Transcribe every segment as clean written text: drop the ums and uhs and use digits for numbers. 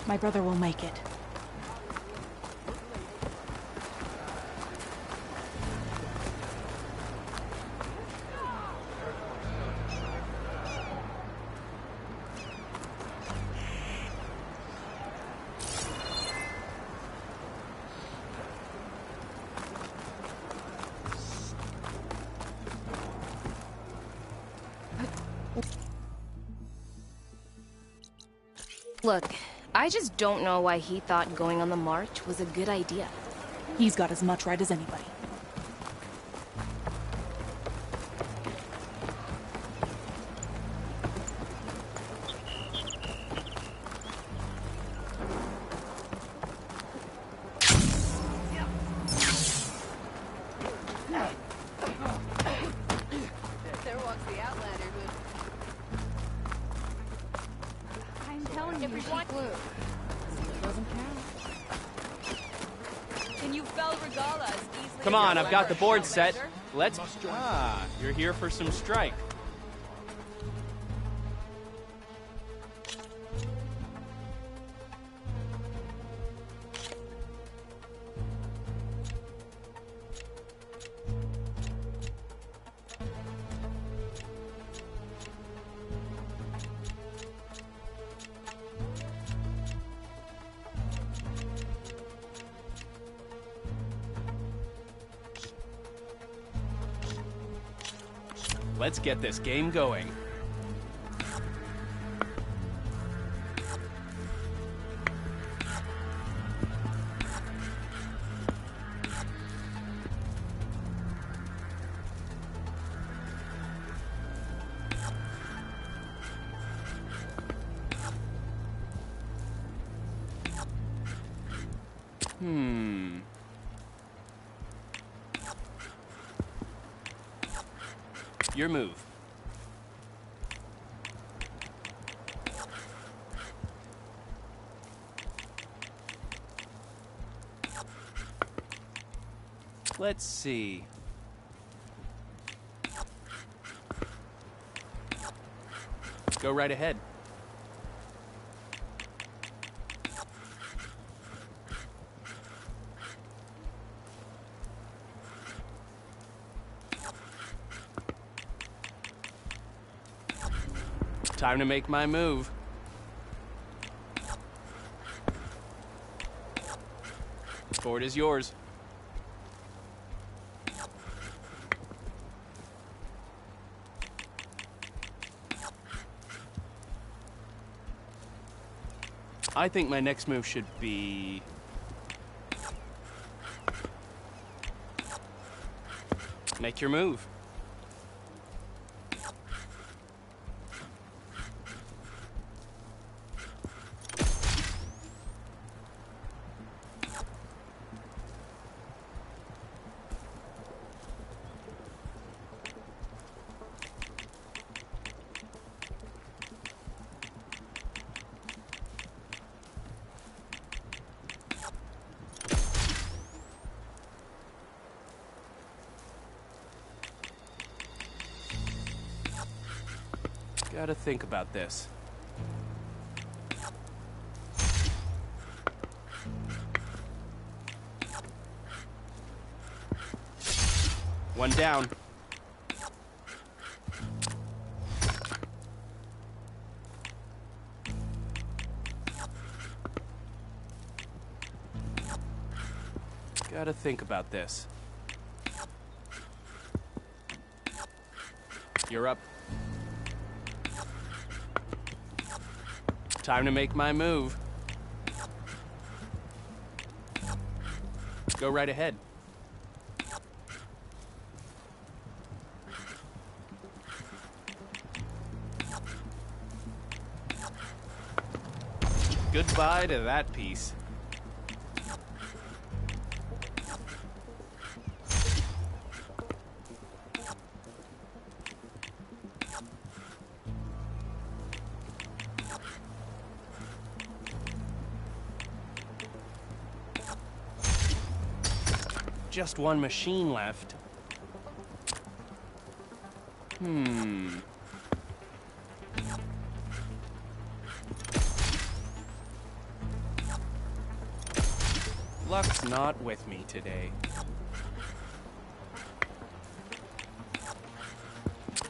My brother will make it. Look, I just don't know why he thought going on the march was a good idea. He's got as much right as anybody. There walks the Outlander with... I'm telling you, she flew. Doesn't count. And you fell Regala as easily. Come on, I've got the board set. Let's... Ah, you're here for some strike. Let's get this game going. Your move. Let's see. Go right ahead. Time to make my move. Board is yours. I think my next move should be... Make your move. Gotta think about this. One down. Gotta think about this. You're up. Time to make my move. Go right ahead. Goodbye to that piece. Just one machine left. Luck's not with me today.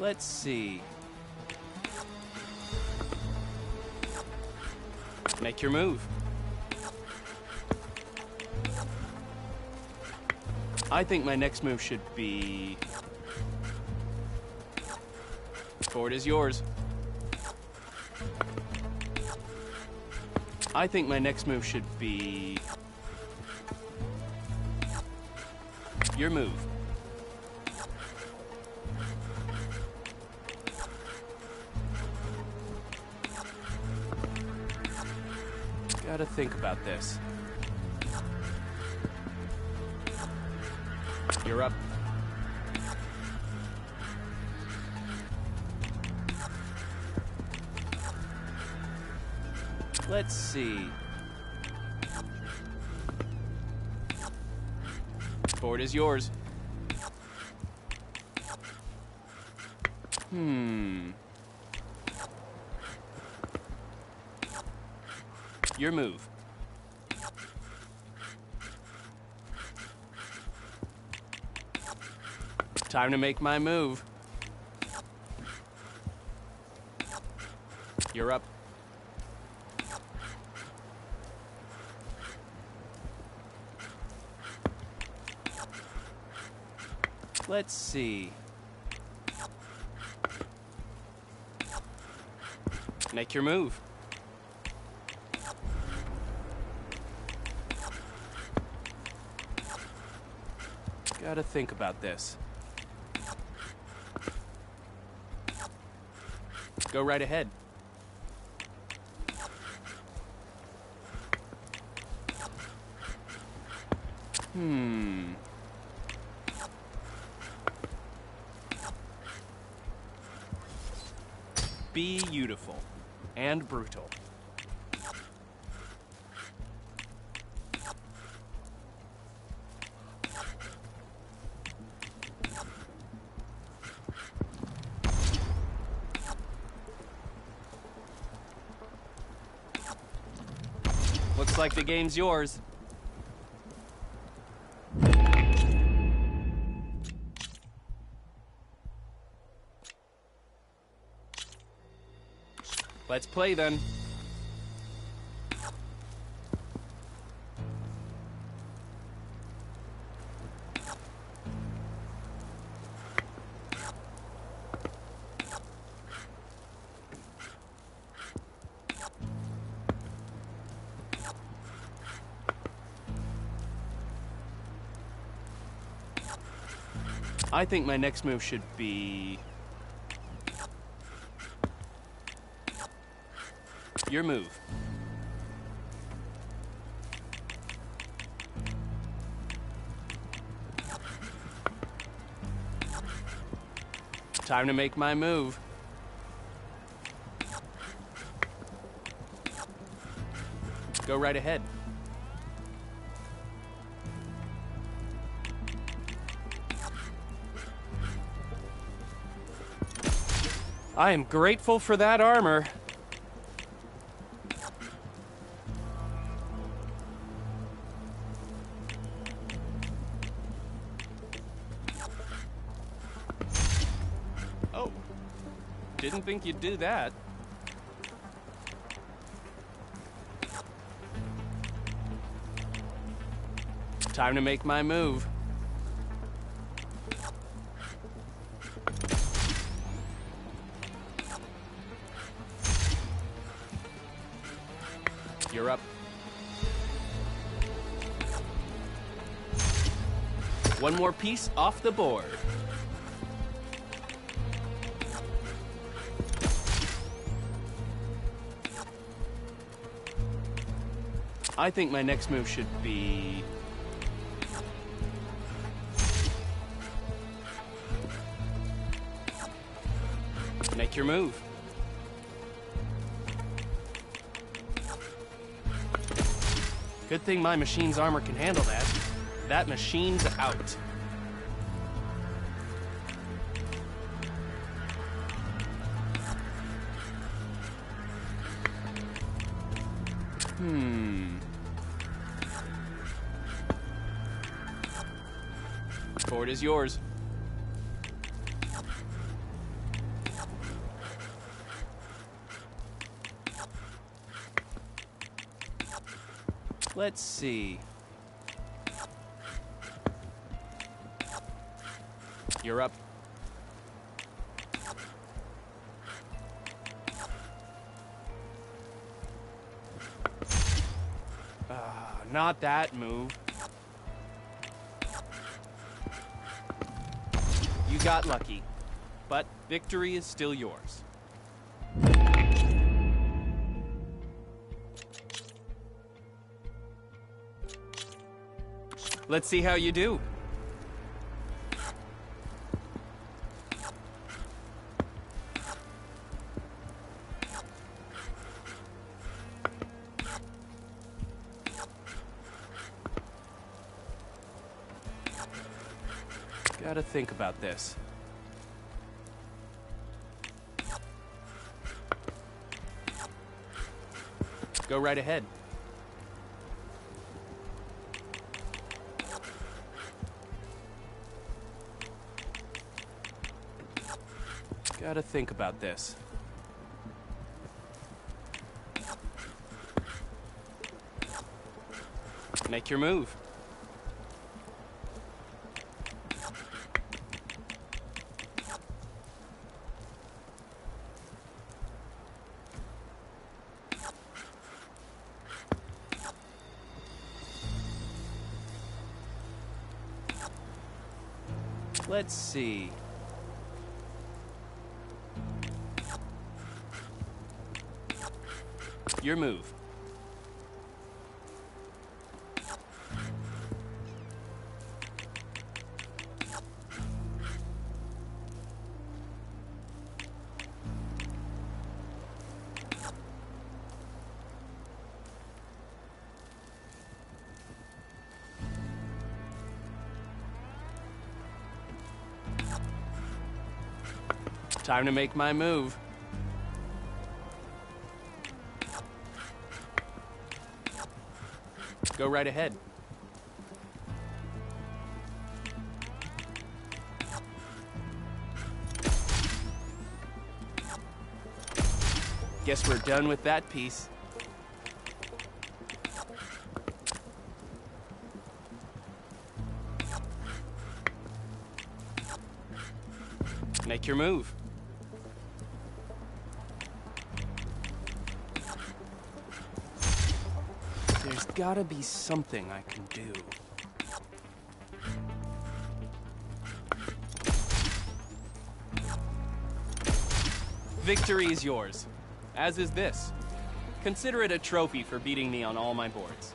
Let's see. Make your move. I think my next move should be... Ford is yours. I think my next move should be... Your move. Gotta think about this. You're up. Let's see. Ford is yours. Your move. Time to make my move. You're up. Let's see. Make your move. Gotta think about this. Go right ahead. Beautiful and brutal. Looks like the game's yours. Let's play then. I think my next move should be... Your move. Time to make my move. Go right ahead. I am grateful for that armor. Oh, didn't think you'd do that. Time to make my move. You're up. One more piece off the board. I think my next move should be... Make your move. Good thing my machine's armor can handle that. That machine's out. Fort is yours. Let's see. You're up. Not that move. You got lucky, but victory is still yours. Let's see how you do. Gotta think about this. Go right ahead. Gotta think about this. Make your move. Let's see. Your move. Time to make my move. Go right ahead. Guess we're done with that piece. Make your move. There's gotta be something I can do. Victory is yours, as is this. Consider it a trophy for beating me on all my boards.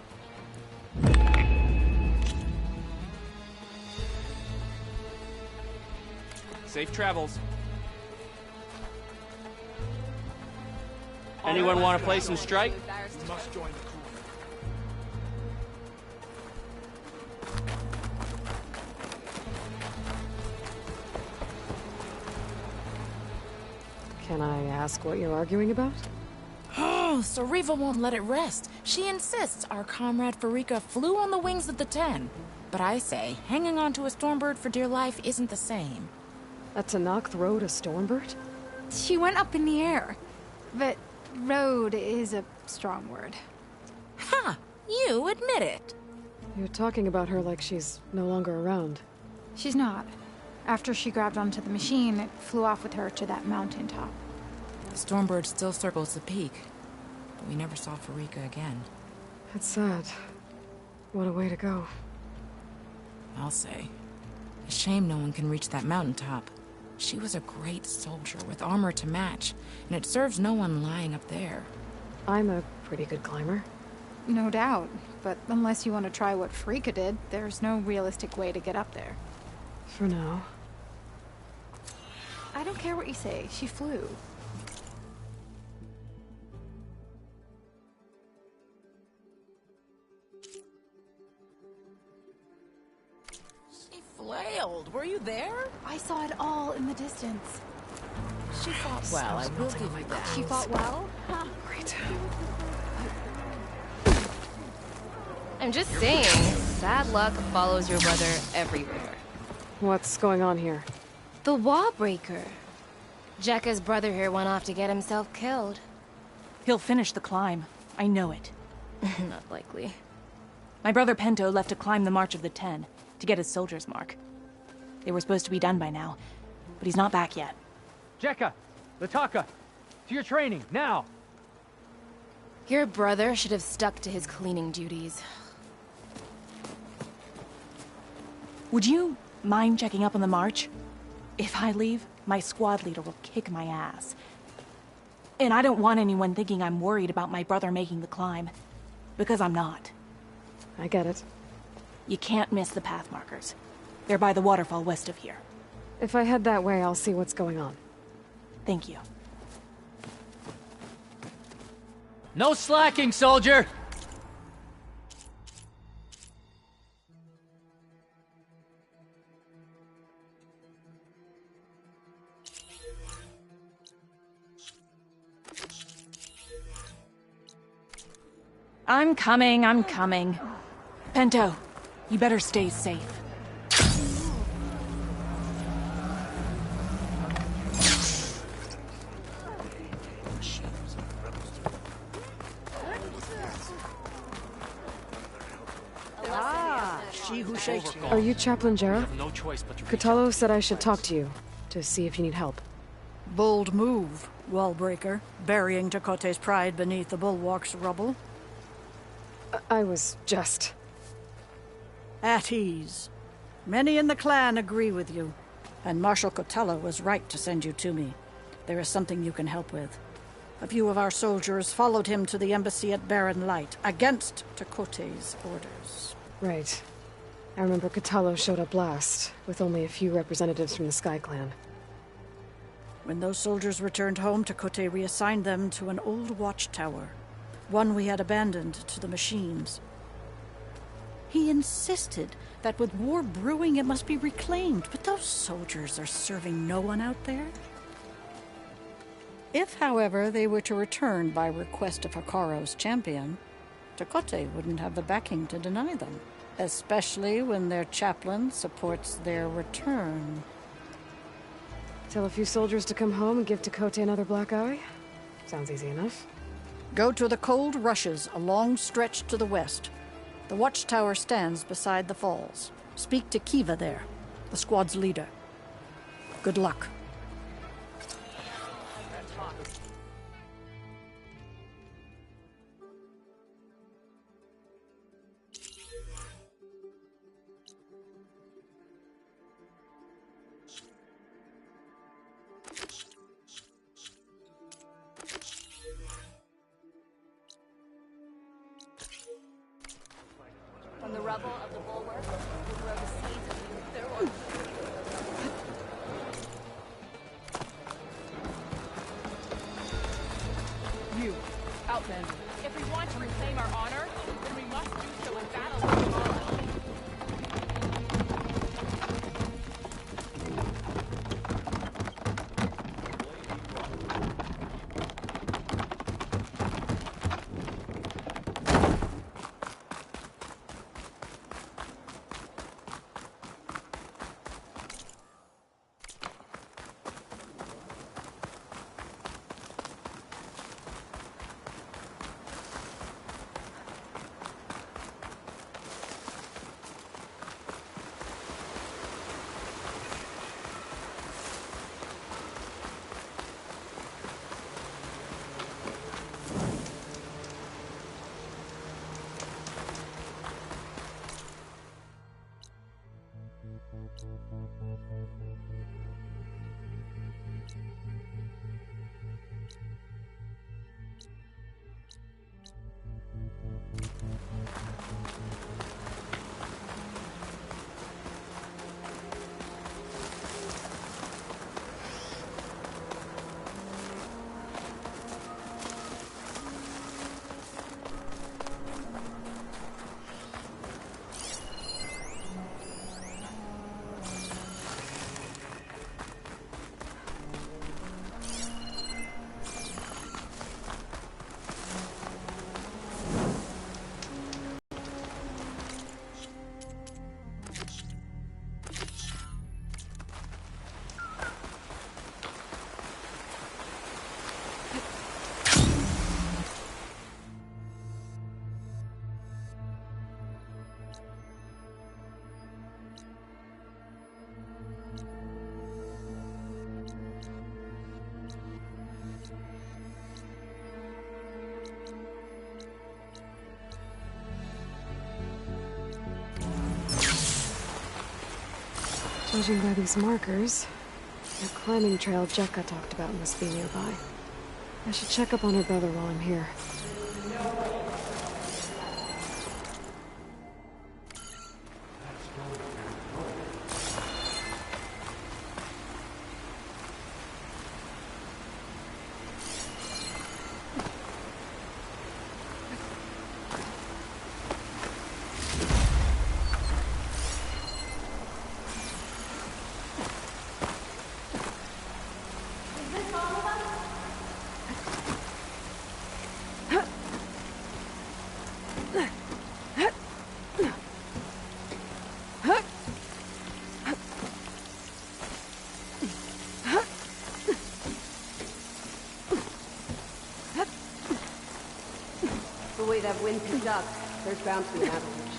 Safe travels. Anyone want to play some strike? Must join the crew. Can I ask what you're arguing about? Oh, Sariva won't let it rest. She insists our comrade Farika flew on the wings of the Ten. But I say, hanging onto a Stormbird for dear life isn't the same. A Tanakh rode a Stormbird? She went up in the air. But road is a strong word. Ha! You admit it. You're talking about her like she's no longer around. She's not. After she grabbed onto the machine, it flew off with her to that mountaintop. The Stormbird still circles the peak. But we never saw Farika again. That's sad. What a way to go. I'll say. A shame no one can reach that mountaintop. She was a great soldier with armor to match, and it serves no one lying up there. I'm a pretty good climber. No doubt. But unless you want to try what Farika did, there's no realistic way to get up there. For now. I don't care what you say. She flew. She flailed. Were you there? I saw it all in the distance. She fought well, I will give you that. She fought well? Great. I'm just saying, bad luck follows your brother everywhere. What's going on here? The Wall Breaker. Jekka's brother here went off to get himself killed. He'll finish the climb. I know it. Not likely. My brother Pento left to climb the March of the Ten, to get his soldier's mark. They were supposed to be done by now, but he's not back yet. Jekka! Lataka! To your training, now! Your brother should have stuck to his cleaning duties. Would you mind checking up on the march? If I leave, my squad leader will kick my ass. And I don't want anyone thinking I'm worried about my brother making the climb. Because I'm not. I get it. You can't miss the path markers. They're by the waterfall west of here. If I head that way, I'll see what's going on. Thank you. No slacking, soldier! I'm coming. Pento, you better stay safe. She who shakes me. Are you Chaplain Jera? No choice but to reach Kotallo said I should talk to you, to see if you need help. Bold move, Wallbreaker, burying Tekote's pride beneath the bulwark's rubble. I was just... At ease. Many in the clan agree with you, and Marshal Kotallo was right to send you to me. There is something you can help with. A few of our soldiers followed him to the embassy at Barren Light, against Tekote's orders. Right. I remember Kotallo showed up last, with only a few representatives from the Sky Clan. When those soldiers returned home, Tekote reassigned them to an old watchtower, one we had abandoned to the machines. He insisted that with war brewing it must be reclaimed, but those soldiers are serving no one out there. If, however, they were to return by request of Hakaro's champion, Tekote wouldn't have the backing to deny them, especially when their chaplain supports their return. Tell a few soldiers to come home and give Tekote another black eye? Sounds easy enough. Go to the Cold Rushes, a long stretch to the west. The watchtower stands beside the falls. Speak to Kiva there, the squad's leader. Good luck. From the rubble of the bulwark will grow the seeds of their work. You, Outman. If we want to reclaim our honor, then we must do so in battle tomorrow. Judging by these markers, the climbing trail Jekka talked about must be nearby. I should check up on her brother while I'm here. The way that wind picks up, there's bound to be an avalanche.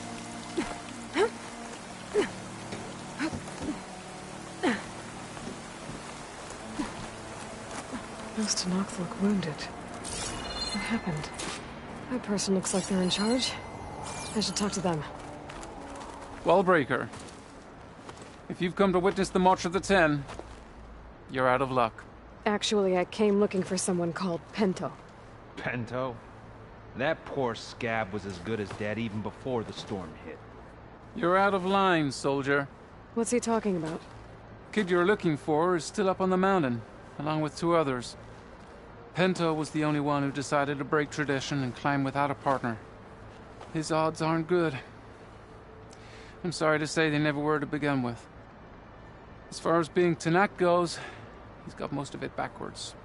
Those Tenakth look wounded. What happened? That person looks like they're in charge. I should talk to them. Wallbreaker. If you've come to witness the March of the Ten, you're out of luck. Actually, I came looking for someone called Pento. Pento? That poor scab was as good as dead even before the storm hit. You're out of line, soldier. What's he talking about? Kid you're looking for is still up on the mountain, along with 2 others. Pento was the only one who decided to break tradition and climb without a partner. His odds aren't good. I'm sorry to say they never were to begin with. As far as being Tenakth goes, he's got most of it backwards.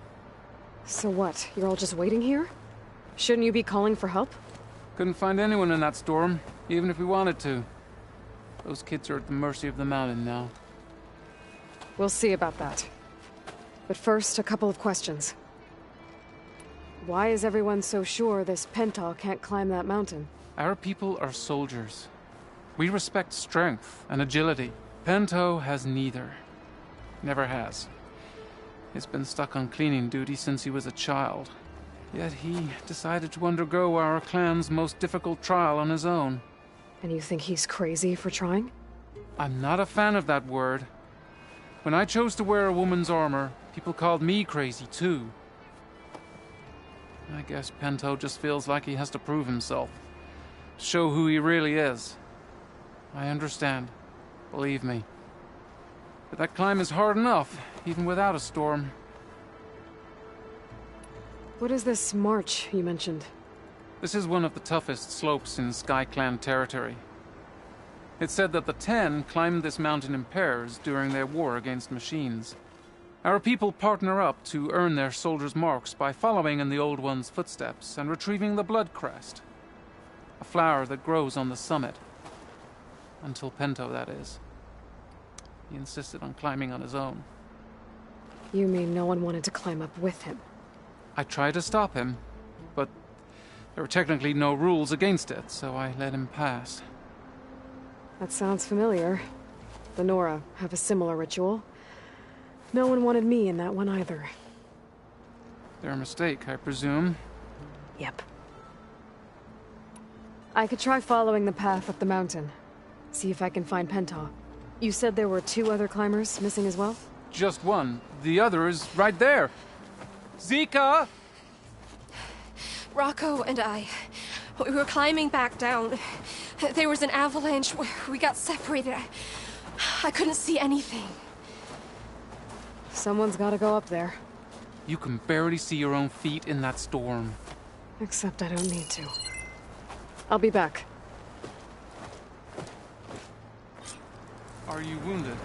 So what? You're all just waiting here? Shouldn't you be calling for help? Couldn't find anyone in that storm, even if we wanted to. Those kids are at the mercy of the mountain now. We'll see about that. But first, a couple of questions. Why is everyone so sure this Pento can't climb that mountain? Our people are soldiers. We respect strength and agility. Pento has neither. Never has. He's been stuck on cleaning duty since he was a child. Yet he decided to undergo our clan's most difficult trial on his own. And you think he's crazy for trying? I'm not a fan of that word. When I chose to wear a woman's armor, people called me crazy too. I guess Pento just feels like he has to prove himself. Show who he really is. I understand. Believe me. But that climb is hard enough, even without a storm. What is this march you mentioned? This is one of the toughest slopes in SkyClan territory. It's said that the Ten climbed this mountain in pairs during their war against machines. Our people partner up to earn their soldiers' marks by following in the Old One's footsteps and retrieving the Blood Crest, a flower that grows on the summit. Until Pento, that is. He insisted on climbing on his own. You mean no one wanted to climb up with him? I tried to stop him, but there were technically no rules against it, so I let him pass. That sounds familiar. The Nora have a similar ritual. No one wanted me in that one either. Their mistake, I presume. Yep. I could try following the path up the mountain. See if I can find Pento. You said there were 2 other climbers missing as well? Just one. The other is right there. Zika! Rocco and I, we were climbing back down. There was an avalanche where we got separated. I couldn't see anything. Someone's gotta go up there. You can barely see your own feet in that storm. Except I don't need to. I'll be back. Are you wounded?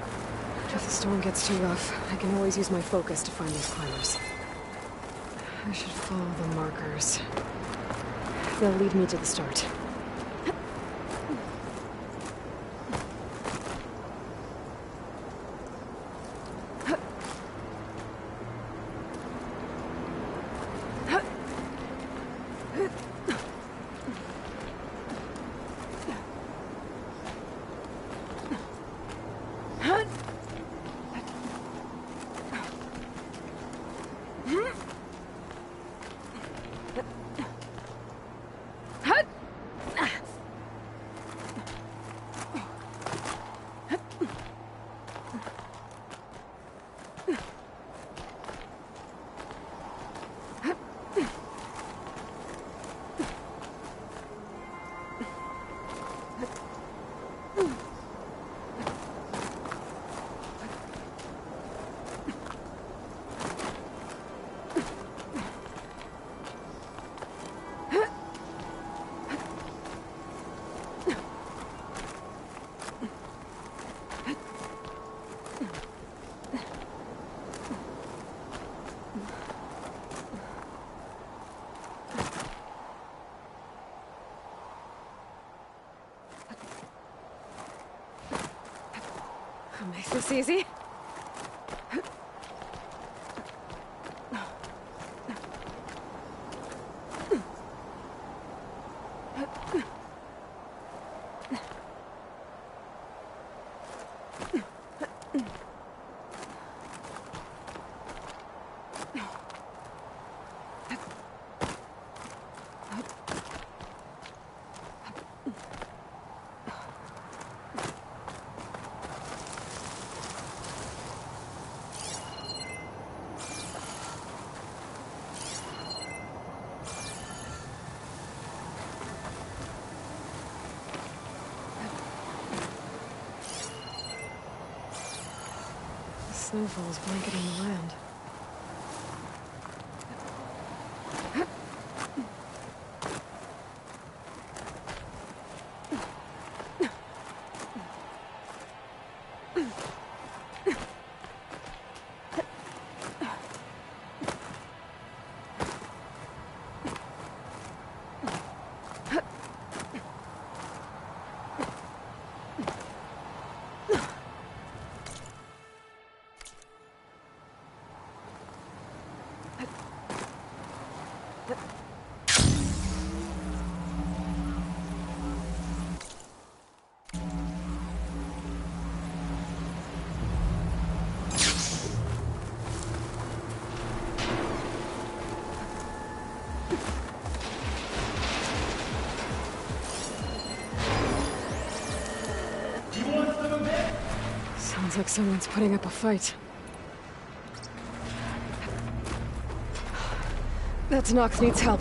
If the storm gets too rough, I can always use my focus to find those climbers. I should follow the markers. They'll lead me to the start. make this easy. Snowfall is blanketing the land. Sounds like someone's putting up a fight. That Nox needs help.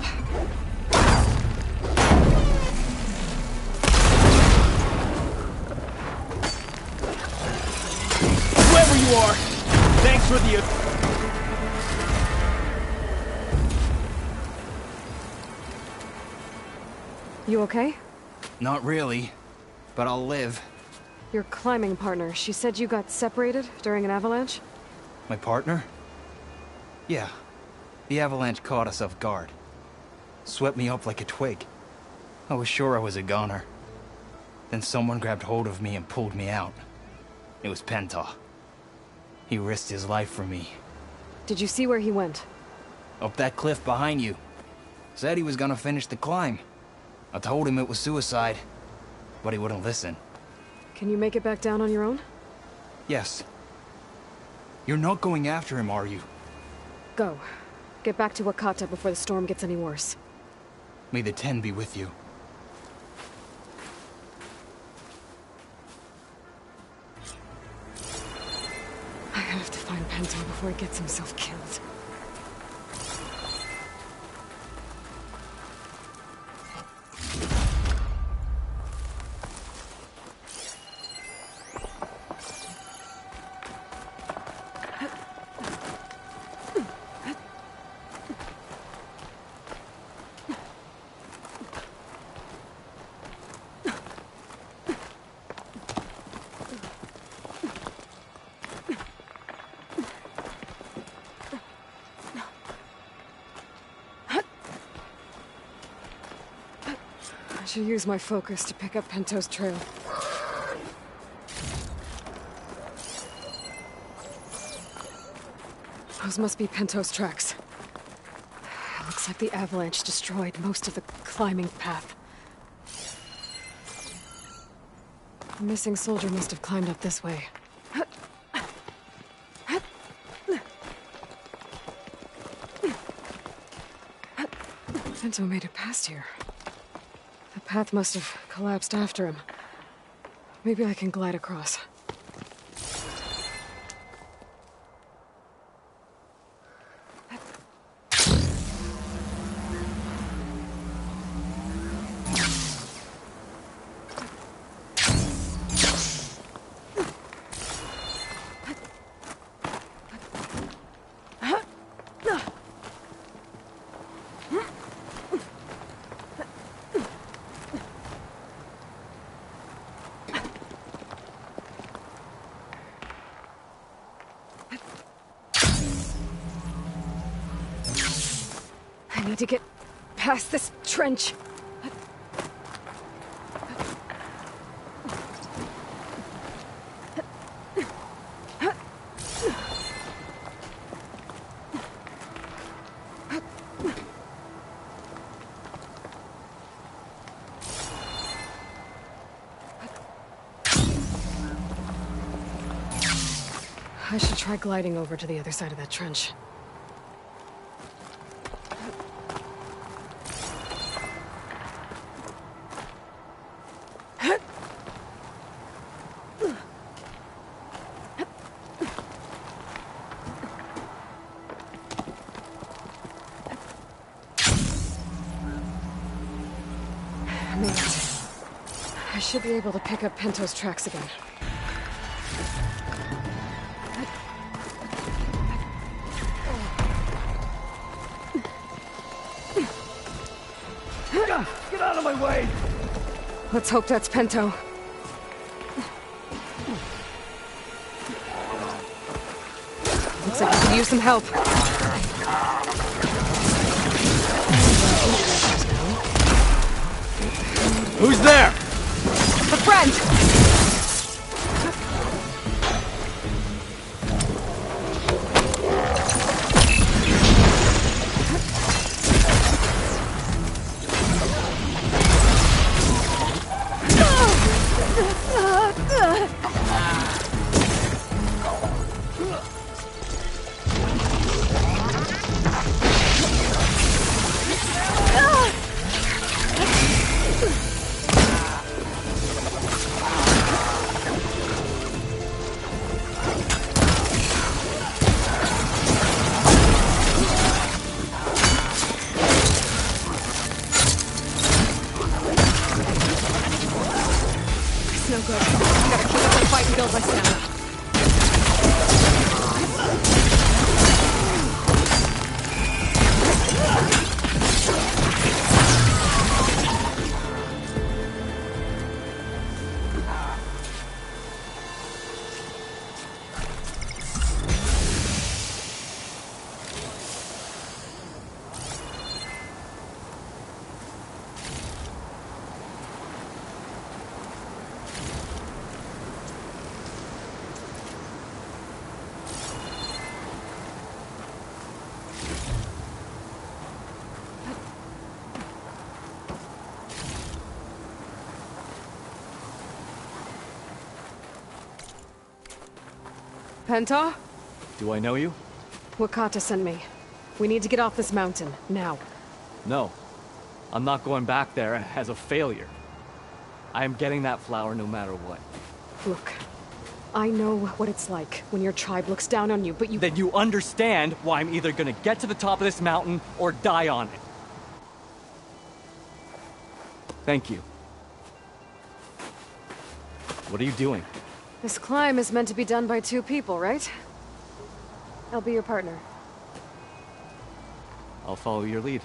Whoever you are, thanks for the... You okay? Not really, but I'll live. Your climbing partner, she said you got separated during an avalanche? My partner? Yeah. The avalanche caught us off guard. Swept me up like a twig. I was sure I was a goner. Then someone grabbed hold of me and pulled me out. It was Pentaw. He risked his life for me. Did you see where he went? Up that cliff behind you. Said he was gonna finish the climb. I told him it was suicide, but he wouldn't listen. Can you make it back down on your own? Yes. You're not going after him, are you? Go. Get back to Wakata before the storm gets any worse. May the Ten be with you. I have to find Pentaw before he gets himself killed. I should use my focus to pick up Pentaw's trail. Those must be Pentaw's tracks. It looks like the avalanche destroyed most of the climbing path. The missing soldier must have climbed up this way. Pentaw made it past here. The path must have collapsed after him. Maybe I can glide across. I need to get past this trench. I should try gliding over to the other side of that trench. Made it. I should be able to pick up Pento's tracks again. Get out of my way! Let's hope that's Pento. Looks like we could use some help. Who's there? A friend! No good. Gotta keep up the fight and build my stamina. Penta? Do I know you? Wakata sent me. We need to get off this mountain, now. No. I'm not going back there as a failure. I am getting that flower no matter what. Look, I know what it's like when your tribe looks down on you, but you— Then you understand why I'm either gonna get to the top of this mountain or die on it. Thank you. What are you doing? This climb is meant to be done by two people, right? I'll be your partner. I'll follow your lead.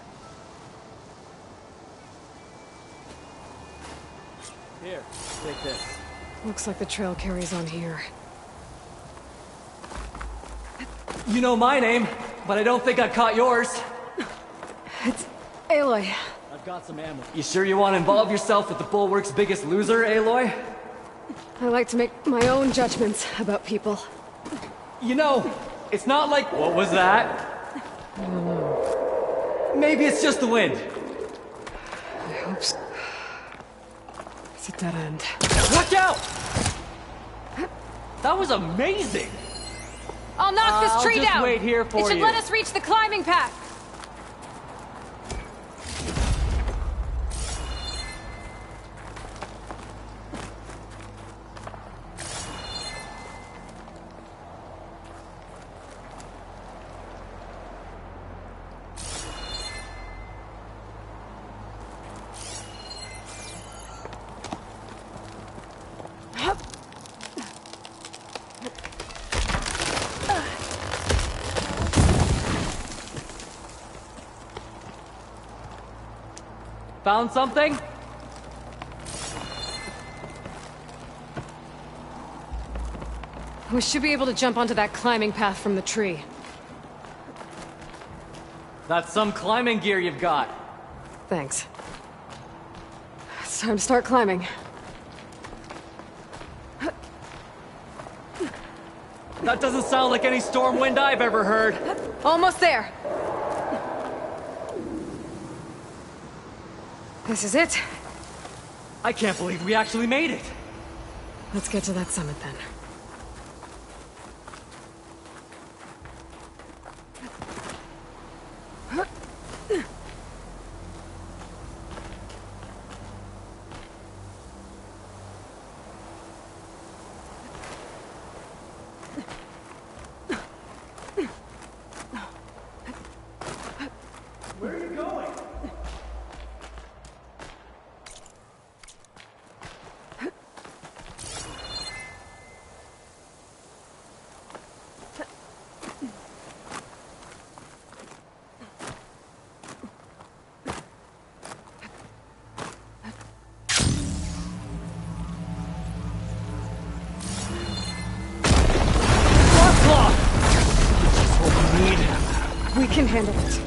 Here, take this. Looks like the trail carries on here. You know my name, but I don't think I caught yours. It's Aloy. I've got some ammo. You sure you want to involve yourself with the Bulwark's biggest loser, Aloy? I like to make my own judgments about people. You know, it's not like— What was that? Maybe it's just the wind. I hope so. It's a dead end. Watch out! That was amazing! I'll knock this tree I'll just down! wait here for it should you. let us reach the climbing path! Found something? We should be able to jump onto that climbing path from the tree. That's some climbing gear you've got. Thanks. It's time to start climbing. That doesn't sound like any storm wind I've ever heard. Almost there. This is it. I can't believe we actually made it. Let's get to that summit then. handle it.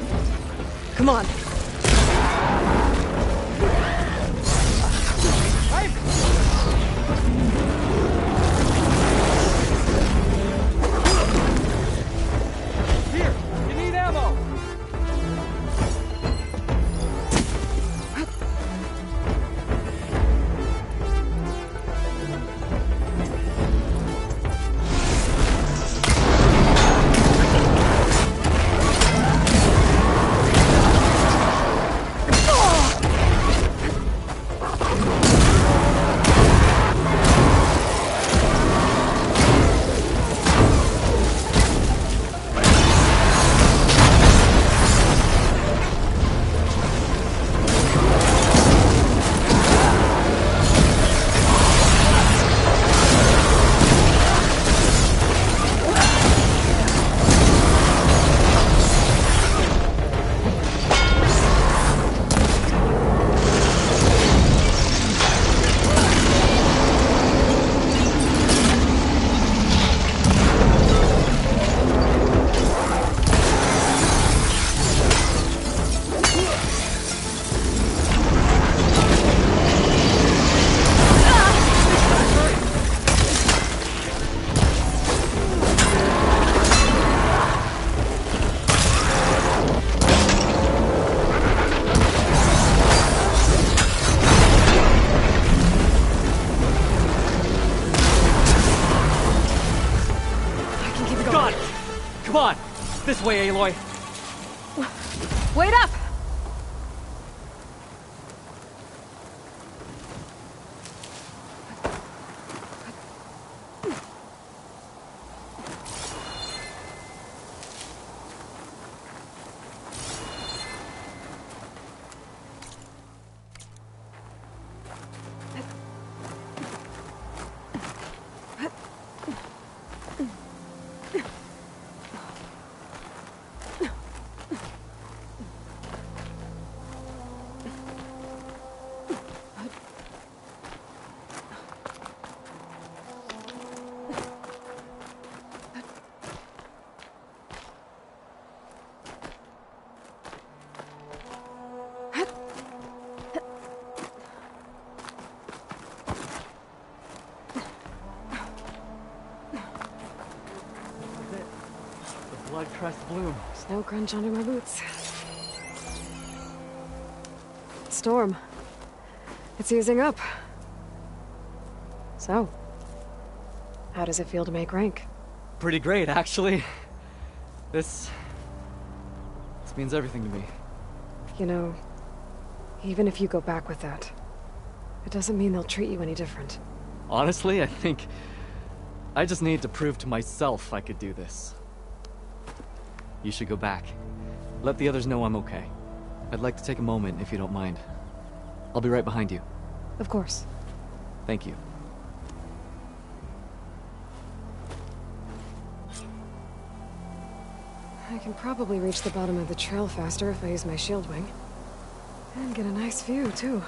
Come on. Here, you need ammo. Come on! This way, Aloy! Wait up! Blood-crest bloom. Snow crunch under my boots. Storm. It's easing up. So, how does it feel to make rank? Pretty great, actually. This means everything to me. You know, even if you go back with that, it doesn't mean they'll treat you any different. Honestly, I think I just need to prove to myself I could do this. You should go back. Let the others know I'm okay. I'd like to take a moment, if you don't mind. I'll be right behind you. Of course. Thank you. I can probably reach the bottom of the trail faster if I use my shield wing. And get a nice view, too.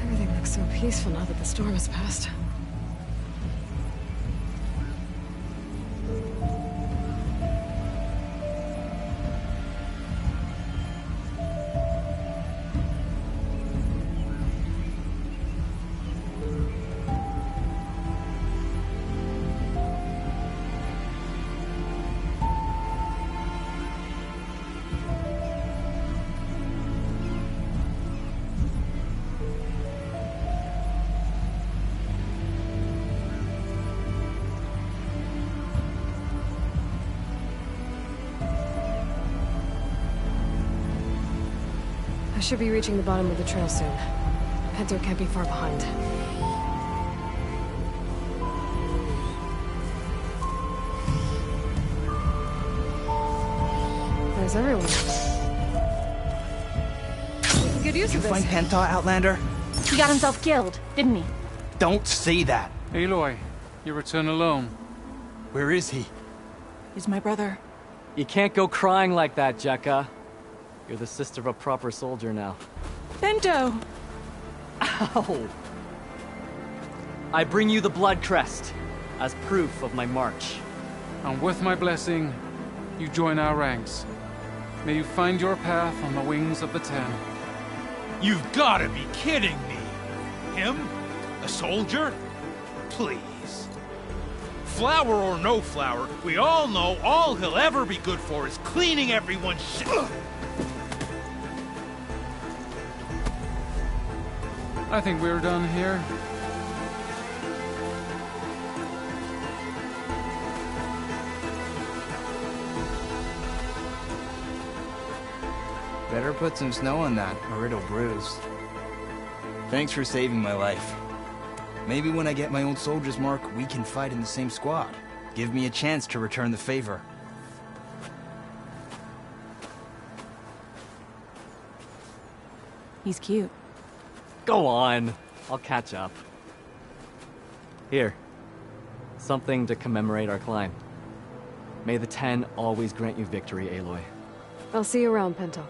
Everything looks so peaceful now that the storm has passed. I should be reaching the bottom of the trail soon. Pento can't be far behind. There's everyone. We can get used to this. Did you find Penta, Outlander? He got himself killed, didn't he? Don't say that. Aloy, you return alone. Where is he? He's my brother. You can't go crying like that, Jekka. You're the sister of a proper soldier now. Bento! Ow! I bring you the blood crest as proof of my march. And with my blessing, you join our ranks. May you find your path on the wings of the Ten. You've gotta be kidding me! Him? A soldier? Please. Flower or no flower, we all know all he'll ever be good for is cleaning everyone's shit. I think we're done here. Better put some snow on that, or it'll bruise. Thanks for saving my life. Maybe when I get my old soldier's mark, we can fight in the same squad. Give me a chance to return the favor. He's cute. Go on. I'll catch up. Here. Something to commemorate our climb. May the Ten always grant you victory, Aloy. I'll see you around, Pento.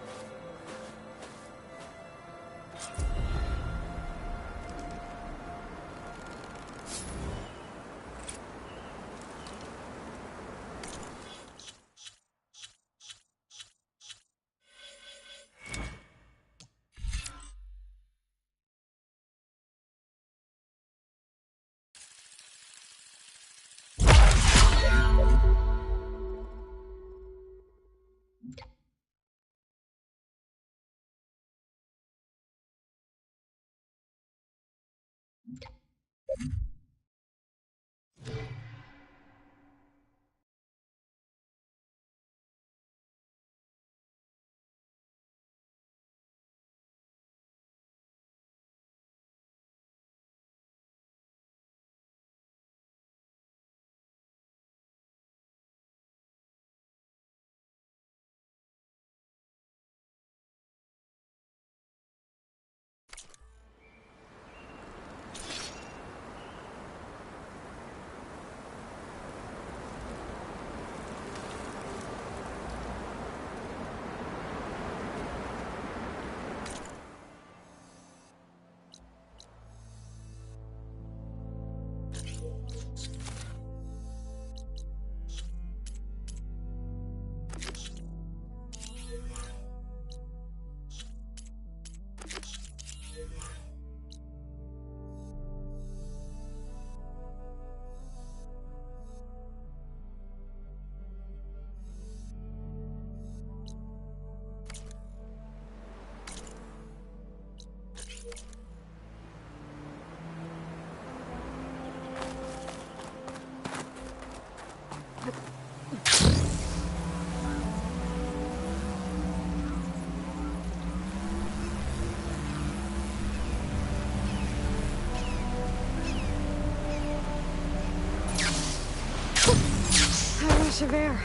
Javert.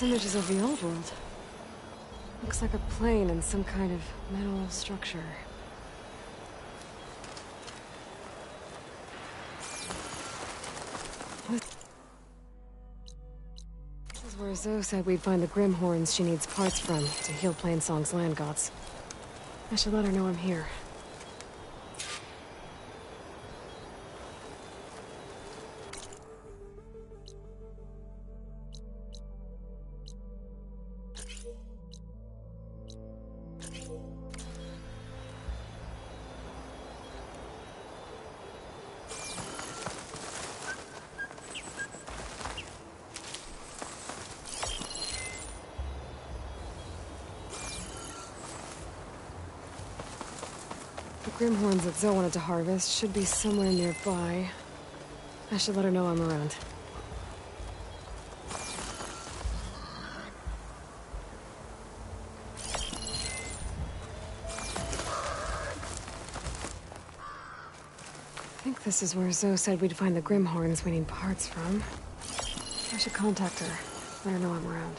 This image is of the old world. Looks like a plane and some kind of metal structure. This is where Zoe said we'd find the Grimhorns she needs parts from to heal Plainsong's land gods. I should let her know I'm here. The Grimhorns that Zoe wanted to harvest should be somewhere nearby. I should let her know I'm around. I think this is where Zoe said we'd find the Grimhorns we need parts from. I should contact her, let her know I'm around.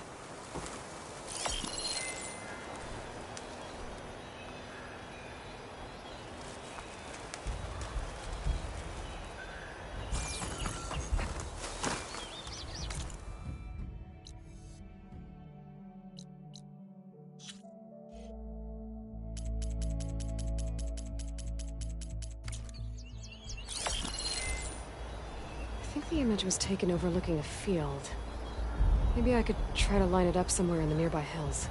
I think the image was taken overlooking a field. Maybe I could try to line it up somewhere in the nearby hills.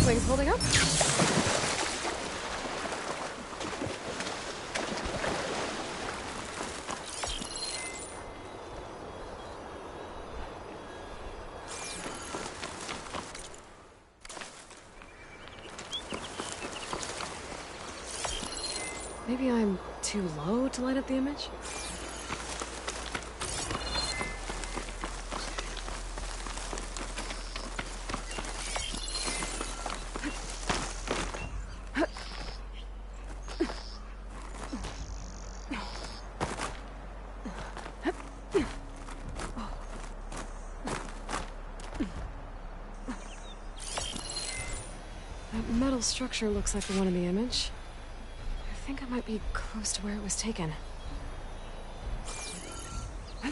Wings holding up? Maybe I'm too low to light up the image? That metal structure looks like the one in the image. I think I might be close to where it was taken. I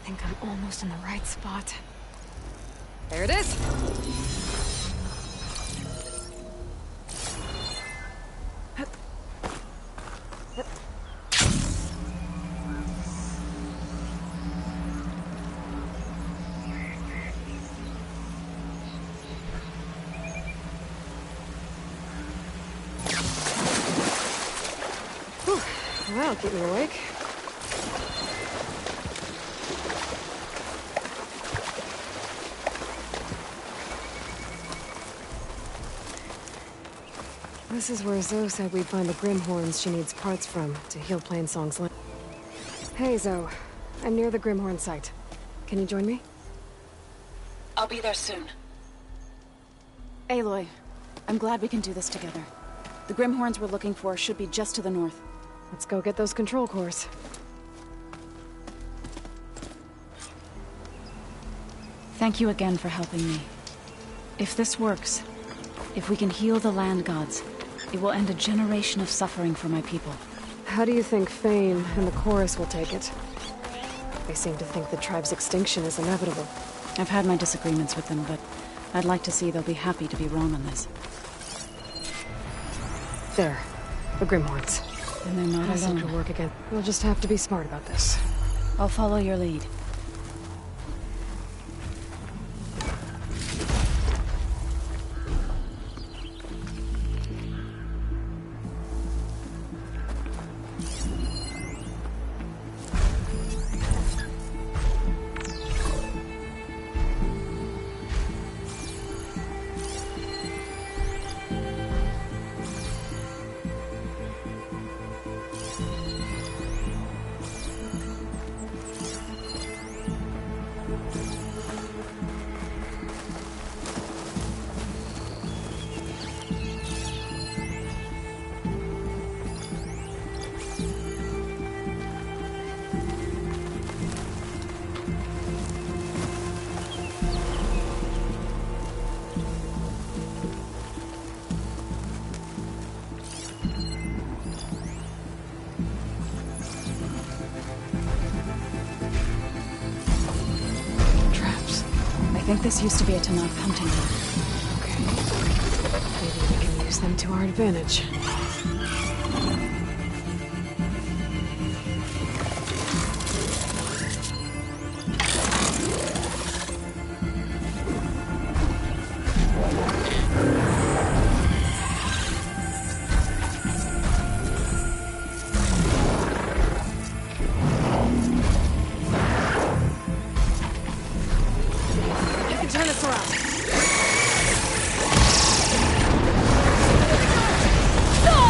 think I'm almost in the right spot. There it is! That'll keep me awake. This is where Zoe said we'd find the Grimhorns she needs parts from to heal Plainsong's land. Hey, Zoe. I'm near the Grimhorn site. Can you join me? I'll be there soon. Aloy, I'm glad we can do this together. The Grimhorns we're looking for should be just to the north. Let's go get those control cores. Thank you again for helping me. If this works, if we can heal the land gods, it will end a generation of suffering for my people. How do you think Fane and the Chorus will take it? They seem to think the tribe's extinction is inevitable. I've had my disagreements with them, but I'd like to see they'll be happy to be wrong on this. There. The Grimhorns. And they're not Hasn't alone. to work again. We'll just have to be smart about this. I'll follow your lead. I think this used to be a Tanakh hunting ground. Okay. Maybe we can use them to our advantage. No!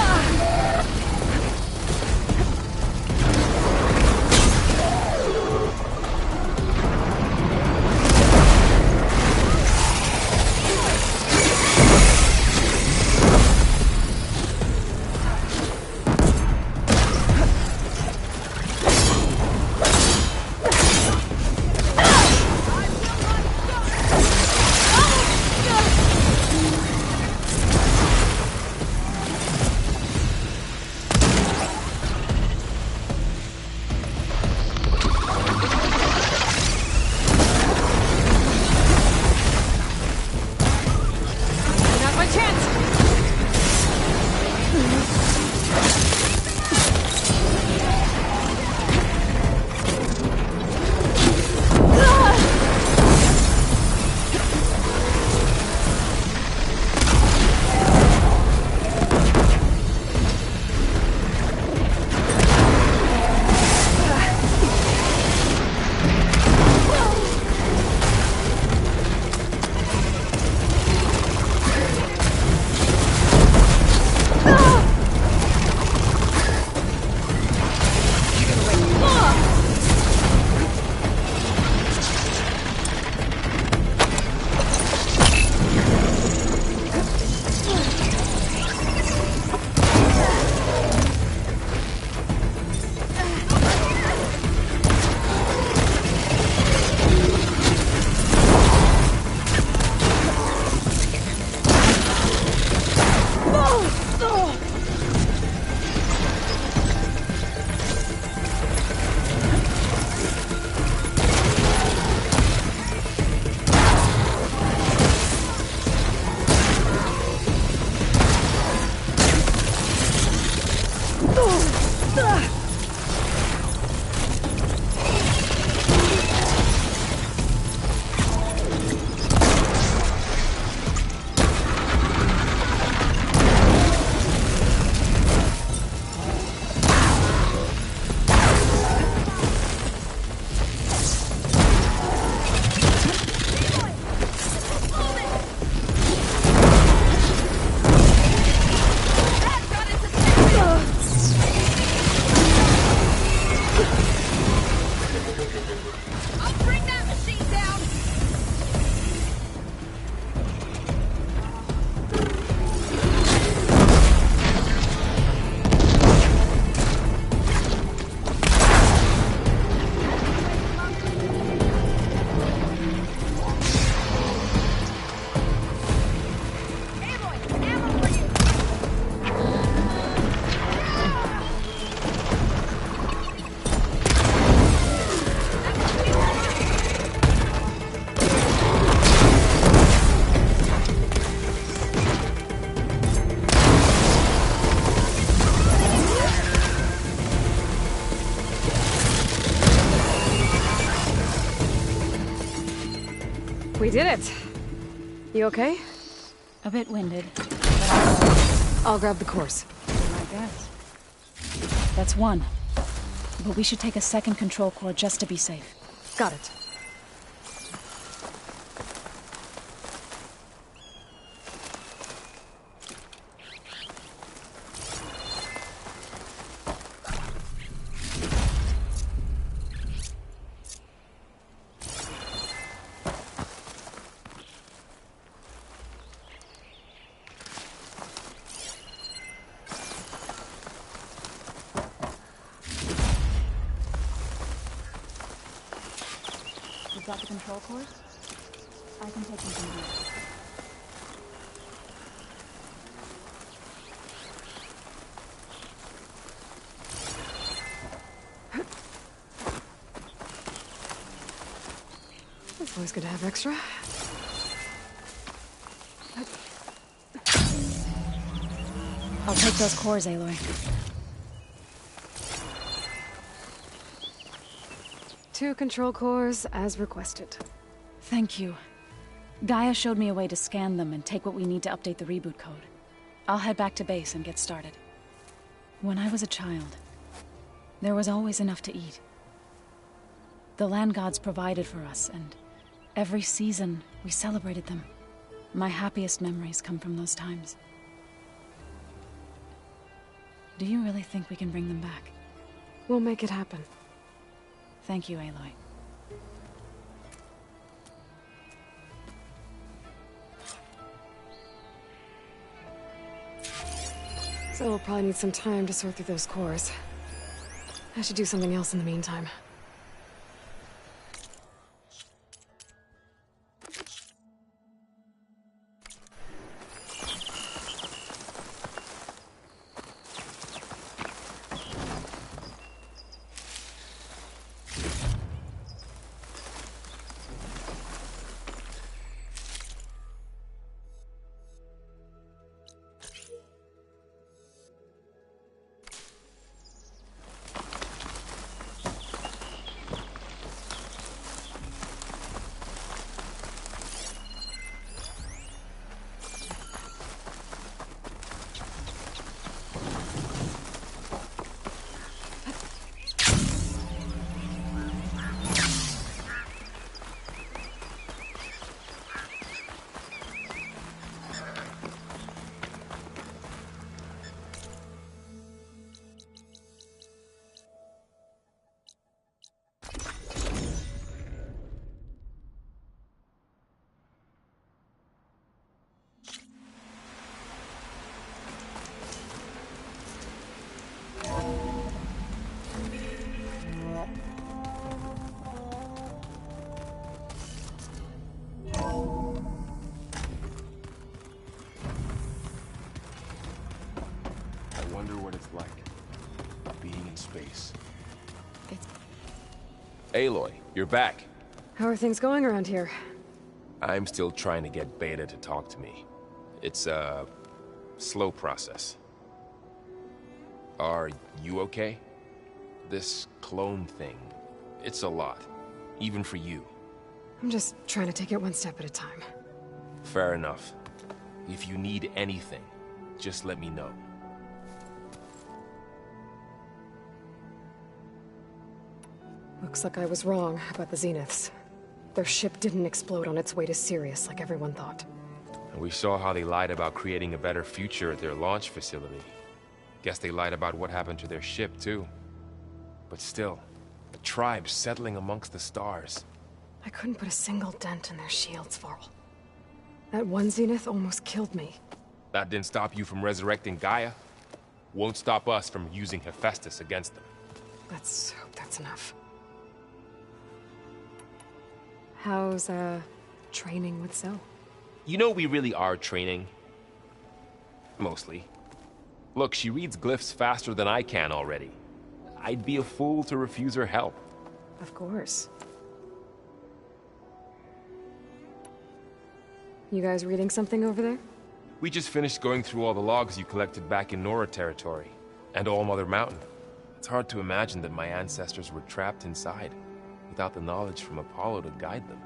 did it. You okay? A bit winded. I'll grab the course. I guess. That's one. But we should take a second control core just to be safe. Got it. You've got the control cores? I can take them from here. It's always good to have extra. I'll take those cores, Aloy. 2 control cores, as requested. Thank you. Gaia showed me a way to scan them and take what we need to update the reboot code. I'll head back to base and get started. When I was a child, there was always enough to eat. The land gods provided for us, and every season we celebrated them. My happiest memories come from those times. Do you really think we can bring them back? We'll make it happen. Thank you, Aloy. So we'll probably need some time to sort through those cores. I should do something else in the meantime. Aloy, you're back. How are things going around here? I'm still trying to get Beta to talk to me. It's a slow process. Are you okay? This clone thing, it's a lot. Even for you. I'm just trying to take it one step at a time. Fair enough. If you need anything, just let me know. Looks like I was wrong about the Zeniths. Their ship didn't explode on its way to Sirius like everyone thought. And we saw how they lied about creating a better future at their launch facility. Guess they lied about what happened to their ship, too. But still, the tribe settling amongst the stars. I couldn't put a single dent in their shields, Varl. That one Zenith almost killed me. That didn't stop you from resurrecting Gaia. Won't stop us from using Hephaestus against them. Let's hope that's enough. How's, training with Zoe? You know we really are training. Mostly. Look, she reads glyphs faster than I can already. I'd be a fool to refuse her help. Of course. You guys reading something over there? We just finished going through all the logs you collected back in Nora territory, and All Mother Mountain. It's hard to imagine that my ancestors were trapped inside, without the knowledge from Apollo to guide them.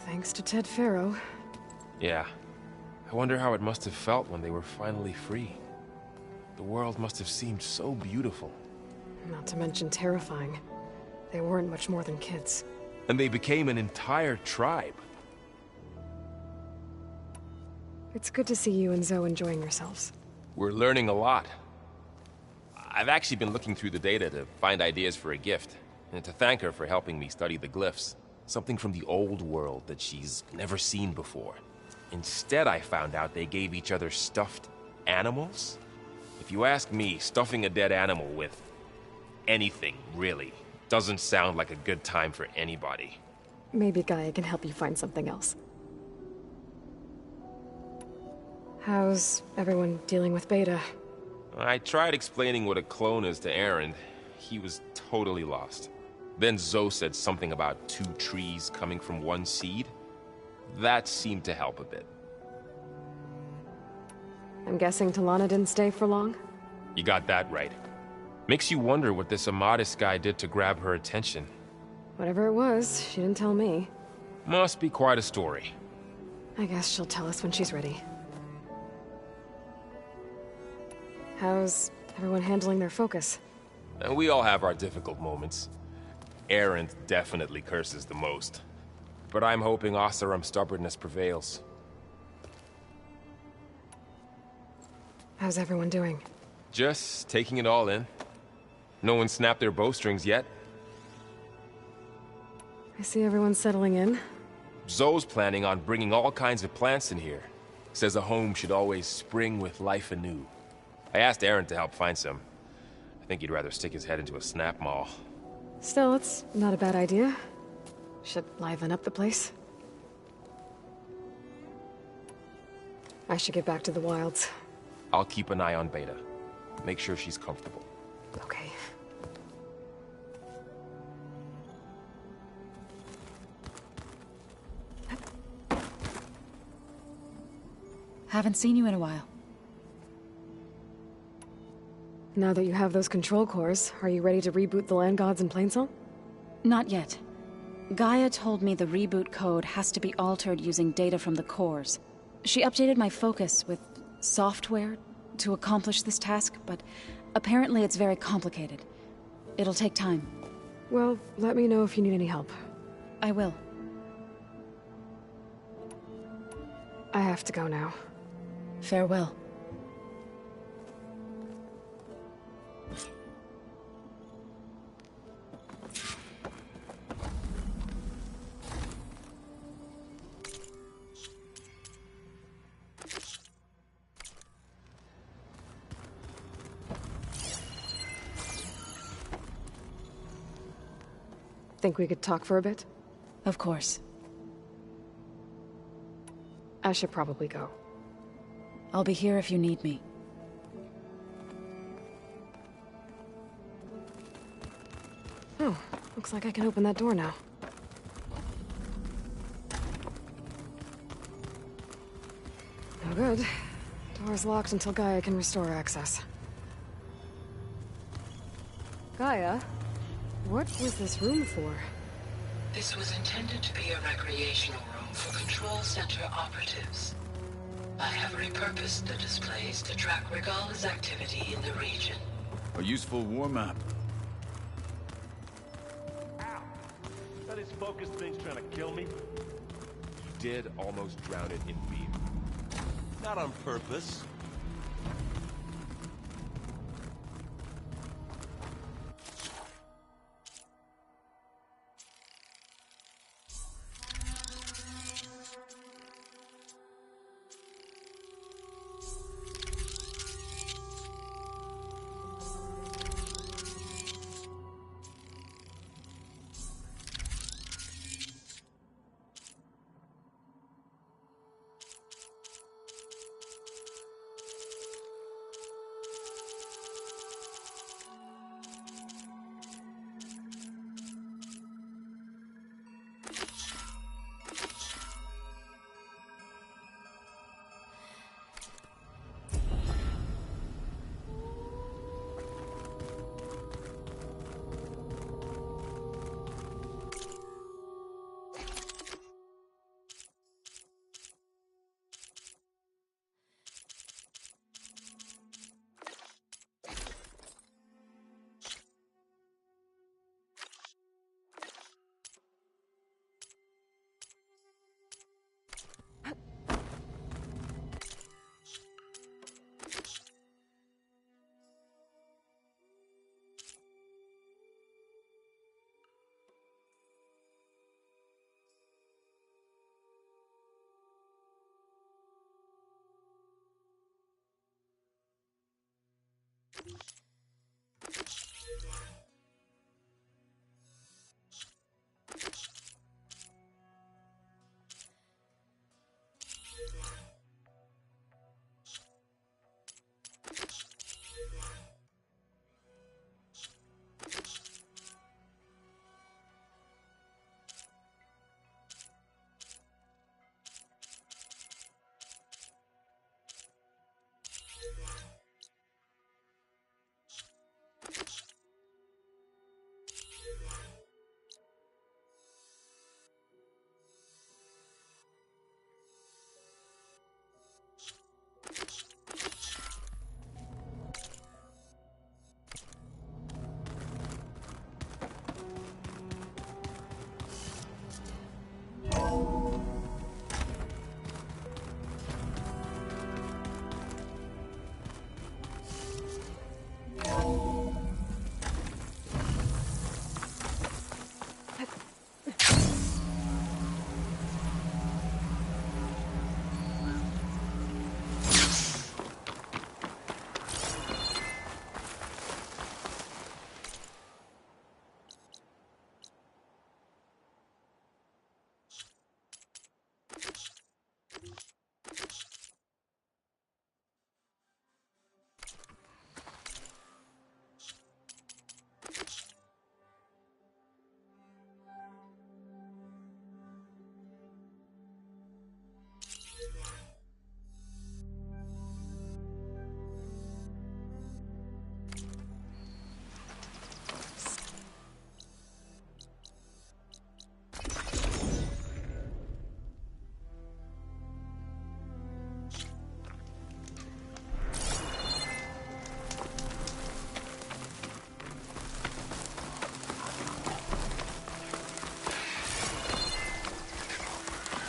Thanks to Ted Faro. Yeah. I wonder how it must have felt when they were finally free. The world must have seemed so beautiful. Not to mention terrifying. They weren't much more than kids. And they became an entire tribe. It's good to see you and Zoe enjoying yourselves. We're learning a lot. I've actually been looking through the data to find ideas for a gift, and to thank her for helping me study the glyphs. Something from the old world that she's never seen before. Instead, I found out they gave each other stuffed animals. If you ask me, stuffing a dead animal with anything, really, doesn't sound like a good time for anybody. Maybe Gaia can help you find something else. How's everyone dealing with Beta? I tried explaining what a clone is to Aaron. He was totally lost. Then Zoe said something about 2 trees coming from 1 seed. That seemed to help a bit. I'm guessing Talana didn't stay for long? You got that right. Makes you wonder what this Amadis guy did to grab her attention. Whatever it was, she didn't tell me. Must be quite a story. I guess she'll tell us when she's ready. How's everyone handling their focus? And we all have our difficult moments. Aaron definitely curses the most. But I'm hoping Oseram's stubbornness prevails. How's everyone doing? Just taking it all in. No one snapped their bowstrings yet. I see everyone settling in. Zoe's planning on bringing all kinds of plants in here. Says a home should always spring with life anew. I asked Aaron to help find some. I think he'd rather stick his head into a snap mall. Still, it's not a bad idea. Should liven up the place. I should get back to the wilds. I'll keep an eye on Beta. Make sure she's comfortable. Okay. Haven't seen you in a while. Now that you have those control cores, are you ready to reboot the land gods in Plainsong? Not yet. Gaia told me the reboot code has to be altered using data from the cores. She updated my focus with software to accomplish this task, but apparently it's very complicated. It'll take time. Well, let me know if you need any help. I will. I have to go now. Farewell. Think we could talk for a bit? Of course. I should probably go. I'll be here if you need me. Oh, looks like I can open that door now. No good. Door's locked until Gaia can restore access. Gaia? What was this room for? This was intended to be a recreational room for Control Center operatives. I have repurposed the displays to track Regala's activity in the region. A useful warm-up. That his focus thing's trying to kill me? You did almost drown it in beam. Not on purpose.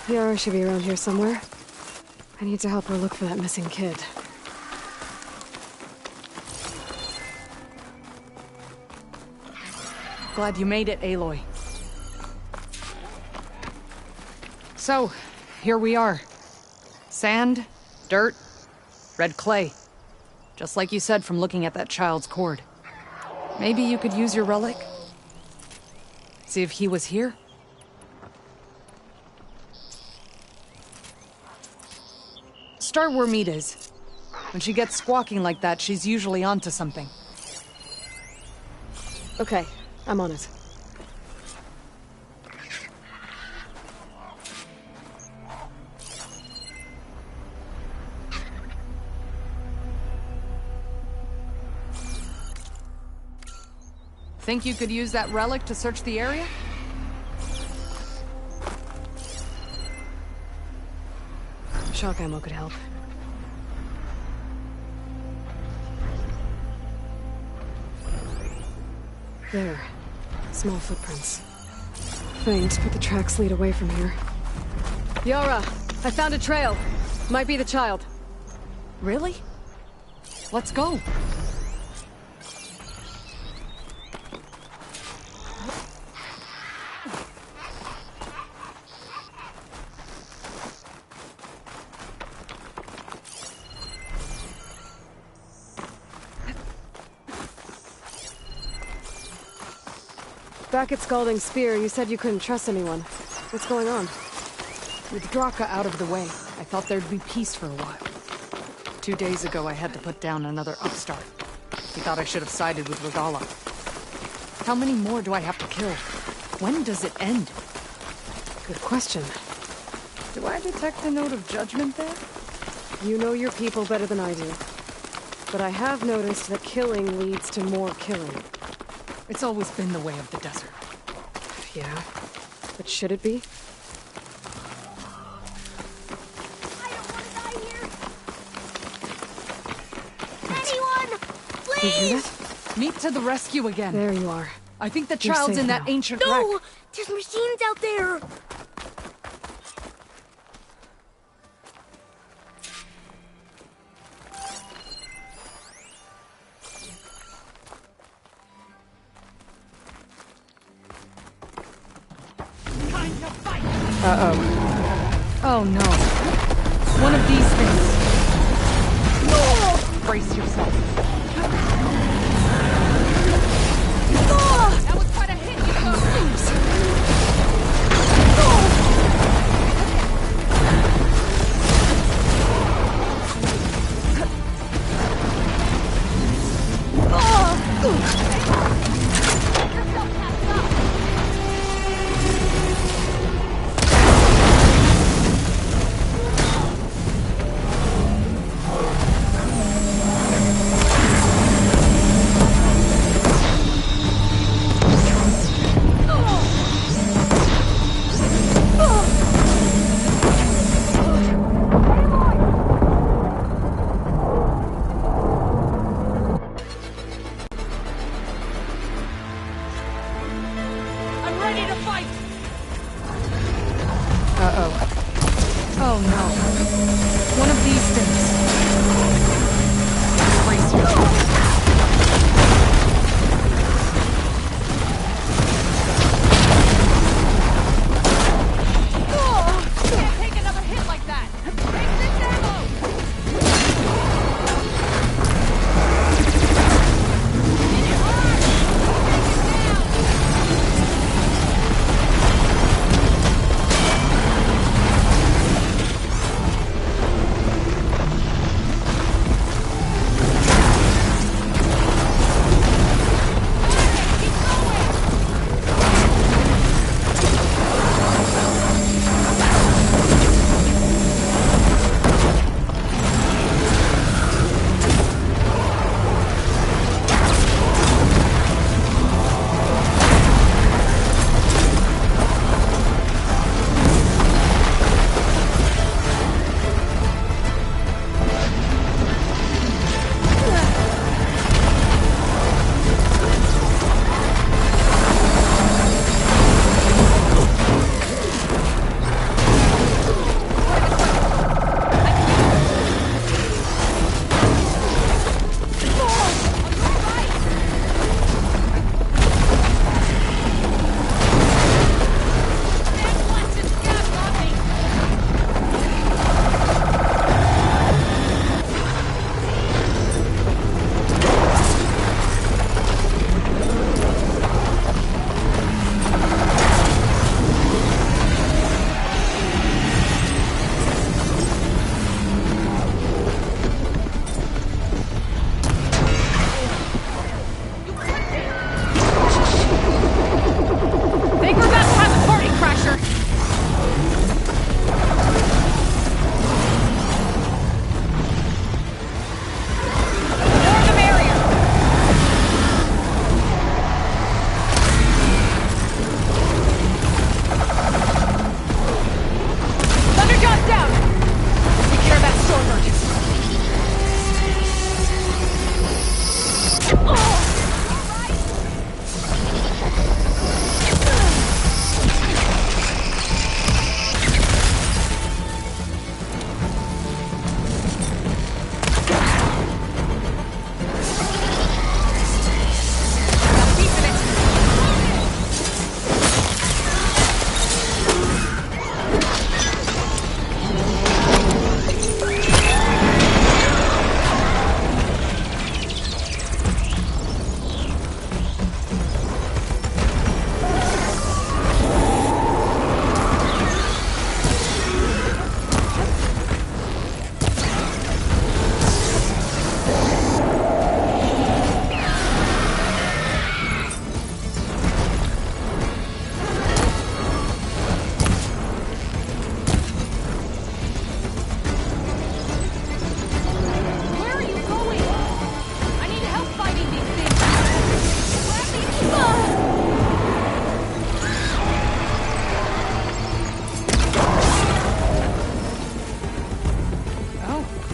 Yara should be around here somewhere. I need to help her look for that missing kid. Glad you made it, Aloy. So, here we are. Sand, dirt, red clay. Just like you said from looking at that child's cord. Maybe you could use your relic? See if he was here? Start where Meat is. When she gets squawking like that, she's usually onto something. Okay, I'm on it. Think you could use that relic to search the area? Shock ammo could help. There. Small footprints. Faint, but the tracks lead away from here. Yara! I found a trail! Might be the child. Really? Let's go. Back at Scalding Spear, you said you couldn't trust anyone. What's going on? With Draka out of the way, I thought there'd be peace for a while. 2 days ago, I had to put down another upstart. He thought I should have sided with Regalla. How many more do I have to kill? When does it end? Good question. Do I detect a note of judgment there? You know your people better than I do. But I have noticed that killing leads to more killing. It's always been the way of the desert. Yeah, but should it be? Anyone! Did you hear Please! that? Meat to the rescue again. There you are. I think the You're child's safe in that now. ancient No! wreck. There's machines out there! Uh-oh. Oh no. One of these things. No! Brace yourself. That was quite a hit, you Oh no. One of these things. Brace yourself. can't take another hit like that. Take this ammo.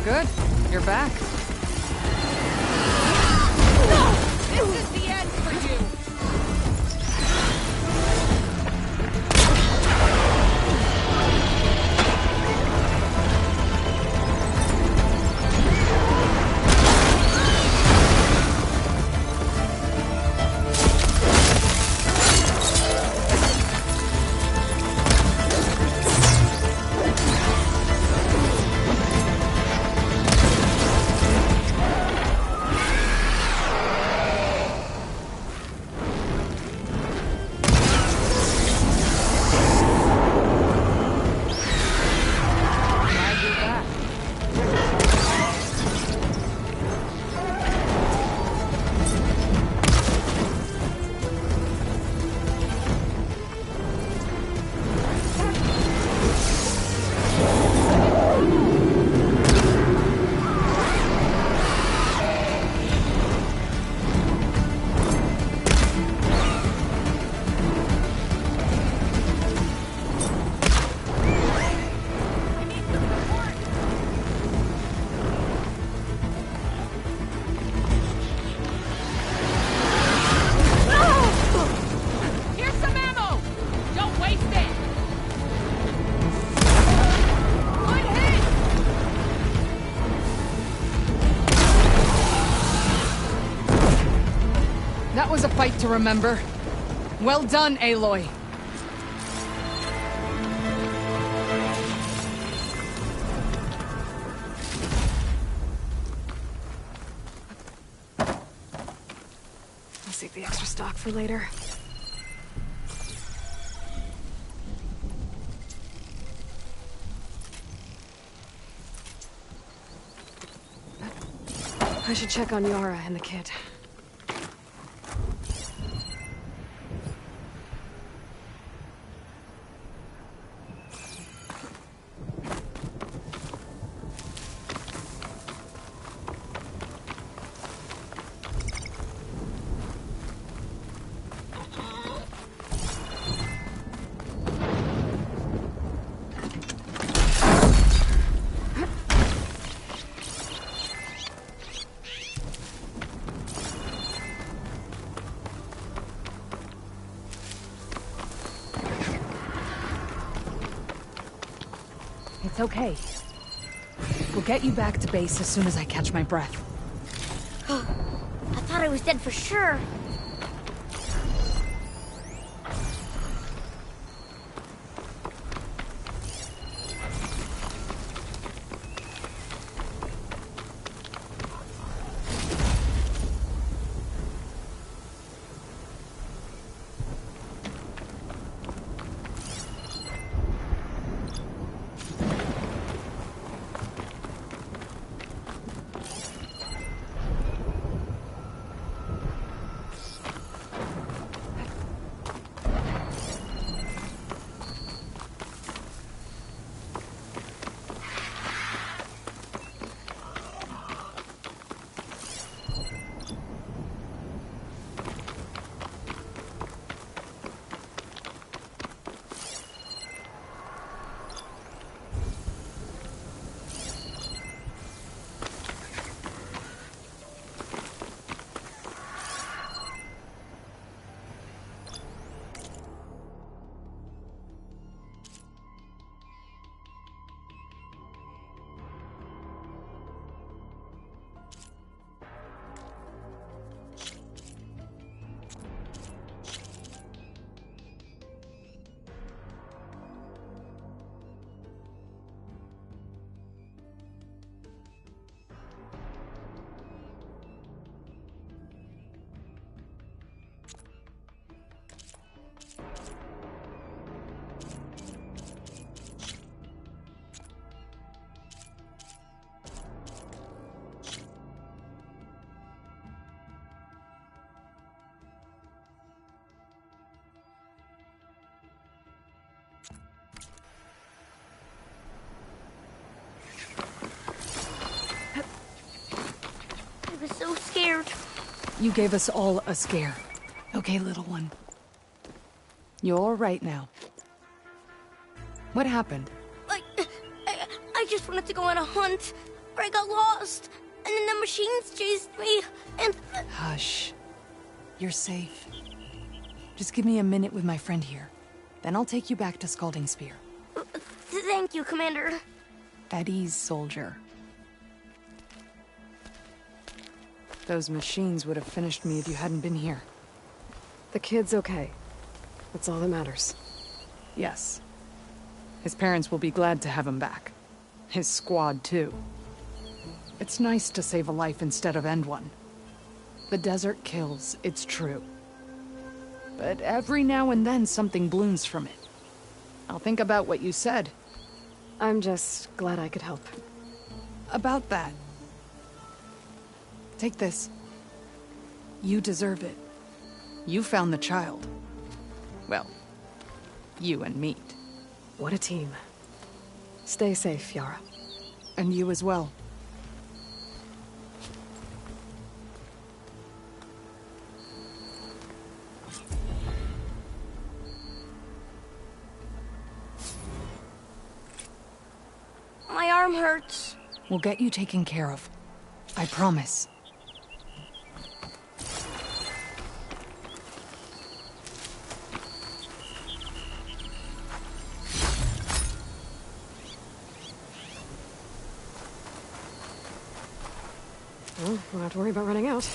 Good. You're back. No! This is the end for you! That was a fight to remember. Well done, Aloy. I'll save the extra stock for later. I should check on Yara and the kid. It's okay. We'll get you back to base as soon as I catch my breath. I thought I was dead for sure. I was so scared. You gave us all a scare. Okay, little one. You're all right now. What happened? I just wanted to go on a hunt, but I got lost, and then the machines chased me, and... Hush. You're safe. Just give me a minute with my friend here. Then I'll take you back to Scalding Spear. Thank you, Commander. At ease, soldier. Those machines would have finished me if you hadn't been here. The kid's okay. That's all that matters. Yes. His parents will be glad to have him back. His squad, too. It's nice to save a life instead of end one. The desert kills, it's true. But every now and then something blooms from it. I'll think about what you said. I'm just glad I could help. About that. Take this. You deserve it. You found the child. Well, you and Meat. What a team. Stay safe, Yara. And you as well. My arm hurts. We'll get you taken care of. I promise. Well, we don't have to worry about running out.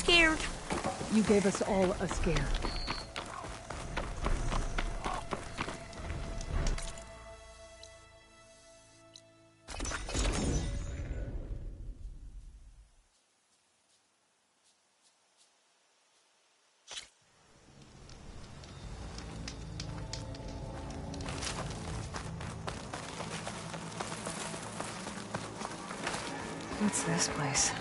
scared. You gave us all a scare. What's this place?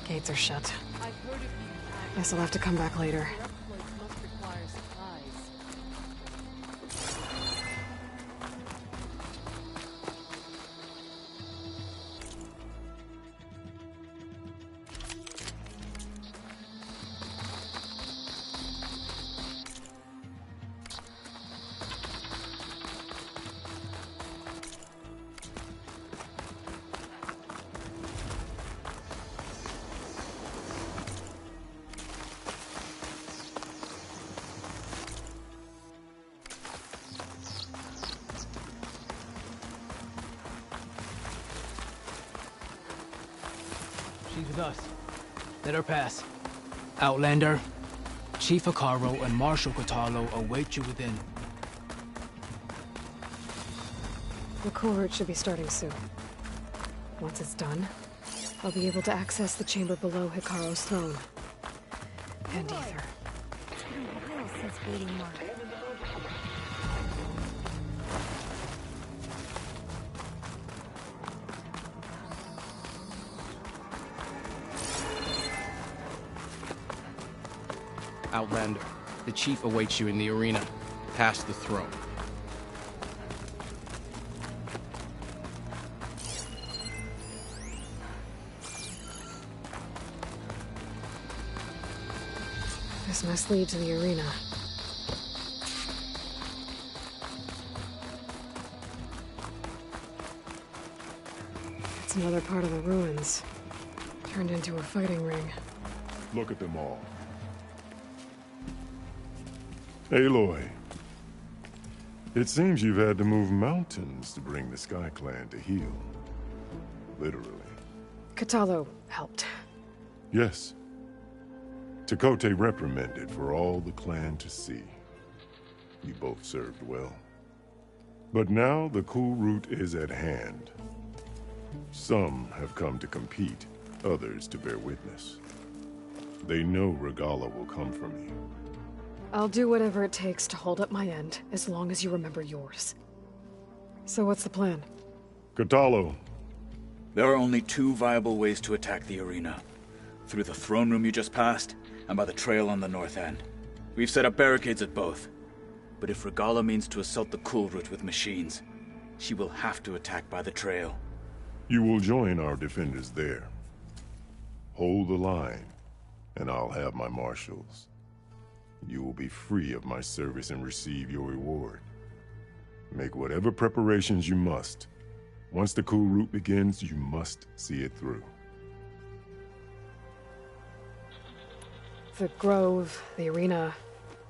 Gates are shut. Guess I'll have to come back later. She's with us. Let her pass. Outlander, Chief Hekarro and Marshal Kotallo await you within. The cool route should be starting soon. Once it's done, I'll be able to access the chamber below Hekarro's throne. And Ether. Outlander, the chief awaits you in the arena, past the throne. This must lead to the arena. It's another part of the ruins, turned into a fighting ring. Look at them all. Aloy, it seems you've had to move mountains to bring the Sky Clan to heel. Literally. Kotallo helped. Yes. Tekotteh reprimanded for all the clan to see. You both served well. But now the cool route is at hand. Some have come to compete, others to bear witness. They know Regalla will come from you. I'll do whatever it takes to hold up my end, as long as you remember yours. So what's the plan? Kotallo. There are only two viable ways to attack the arena. Through the throne room you just passed, and by the trail on the north end. We've set up barricades at both. But if Regalla means to assault the cool route with machines, she will have to attack by the trail. You will join our defenders there. Hold the line, and I'll have my marshals. You will be free of my service and receive your reward. Make whatever preparations you must. Once the cool route begins, you must see it through. The grove, the arena,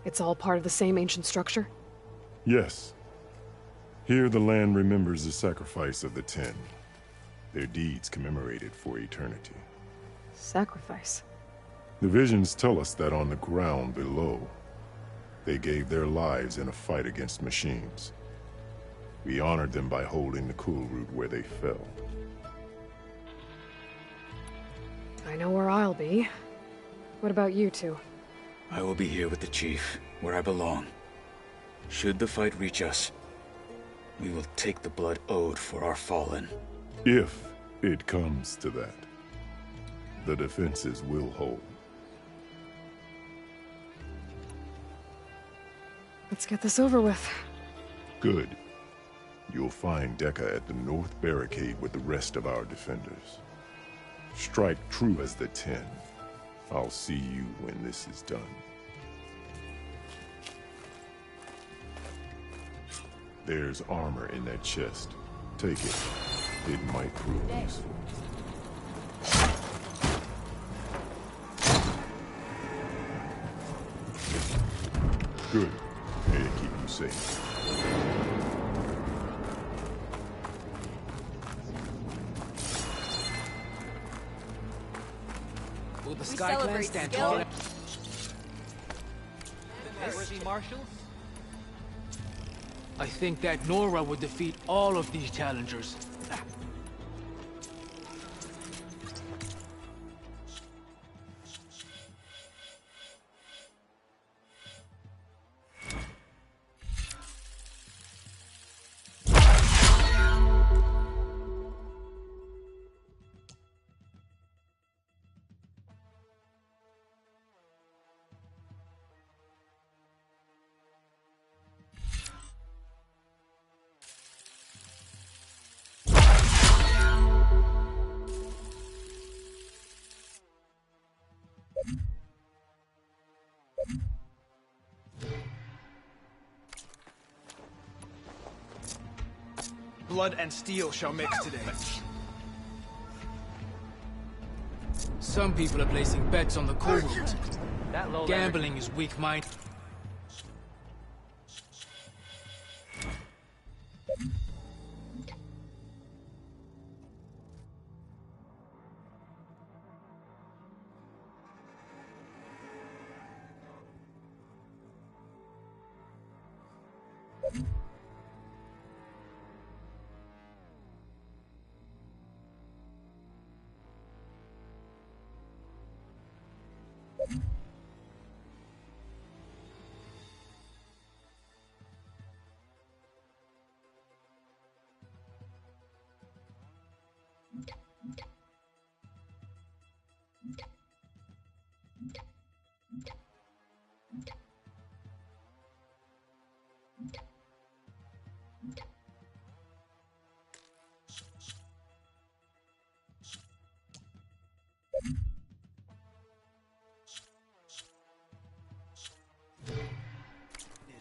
it's all part of the same ancient structure? Yes. Here the land remembers the sacrifice of the Ten. Their deeds commemorated for eternity. Sacrifice? The visions tell us that on the ground below, they gave their lives in a fight against machines. We honored them by holding the cool route where they fell. I know where I'll be. What about you two? I will be here with the chief, where I belong. Should the fight reach us, we will take the blood owed for our fallen. If it comes to that, the defenses will hold. Let's get this over with. Good. You'll find Dekka at the north barricade with the rest of our defenders. Strike true as the Ten. I'll see you when this is done. There's armor in that chest. Take it. It might prove useful. Good. May it keep you safe. Will the Sky Clan stand tall? Worthy marshals? I think that Nora would defeat all of these challengers. Blood and steel shall mix today. Some people are placing bets on the cool route. Gambling is weak-minded.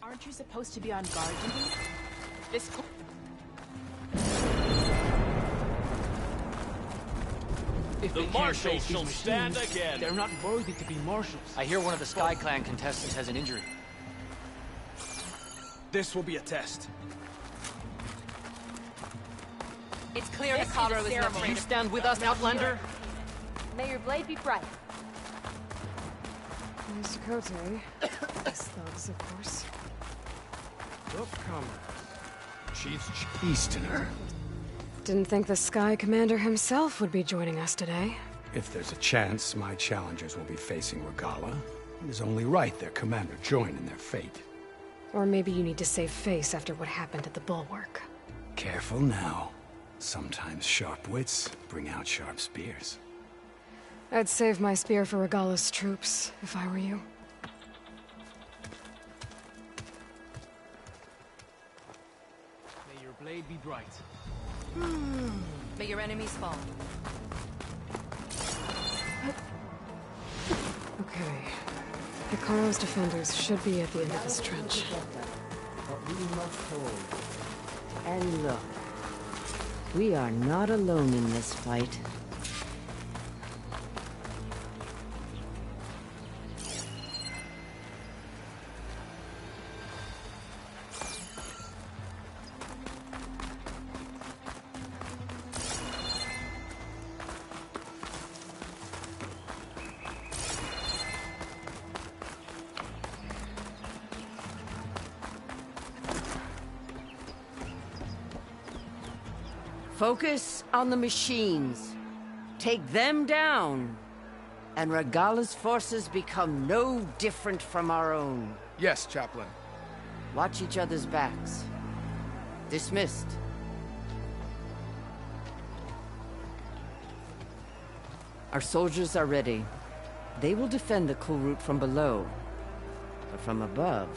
Aren't you supposed to be on guard duty? This If The marshals shall stand again. They're not worthy to be marshals. I hear one of the Sky Clan contestants has an injury. This will be a test. It's clear that Karo is not You stand with us, Outlander? May your blade be bright. Mr. Cote. His thugs, of course. Upcomers. Chief Easterner. Didn't think the Sky Commander himself would be joining us today. If there's a chance my challengers will be facing Regalla, it is only right their commander join in their fate. Or maybe you need to save face after what happened at the Bulwark. Careful now. Sometimes sharp wits bring out sharp spears. I'd save my spear for Regalla's troops, if I were you. May your blade be bright. May your enemies fall. Okay. Hekarro's defenders should be at the end of this trench. But we must hold. And look, we are not alone in this fight. Focus on the machines. Take them down, and Regalla's forces become no different from our own. Yes, Chaplain. Watch each other's backs. Dismissed. Our soldiers are ready. They will defend the cool route from below. But from above...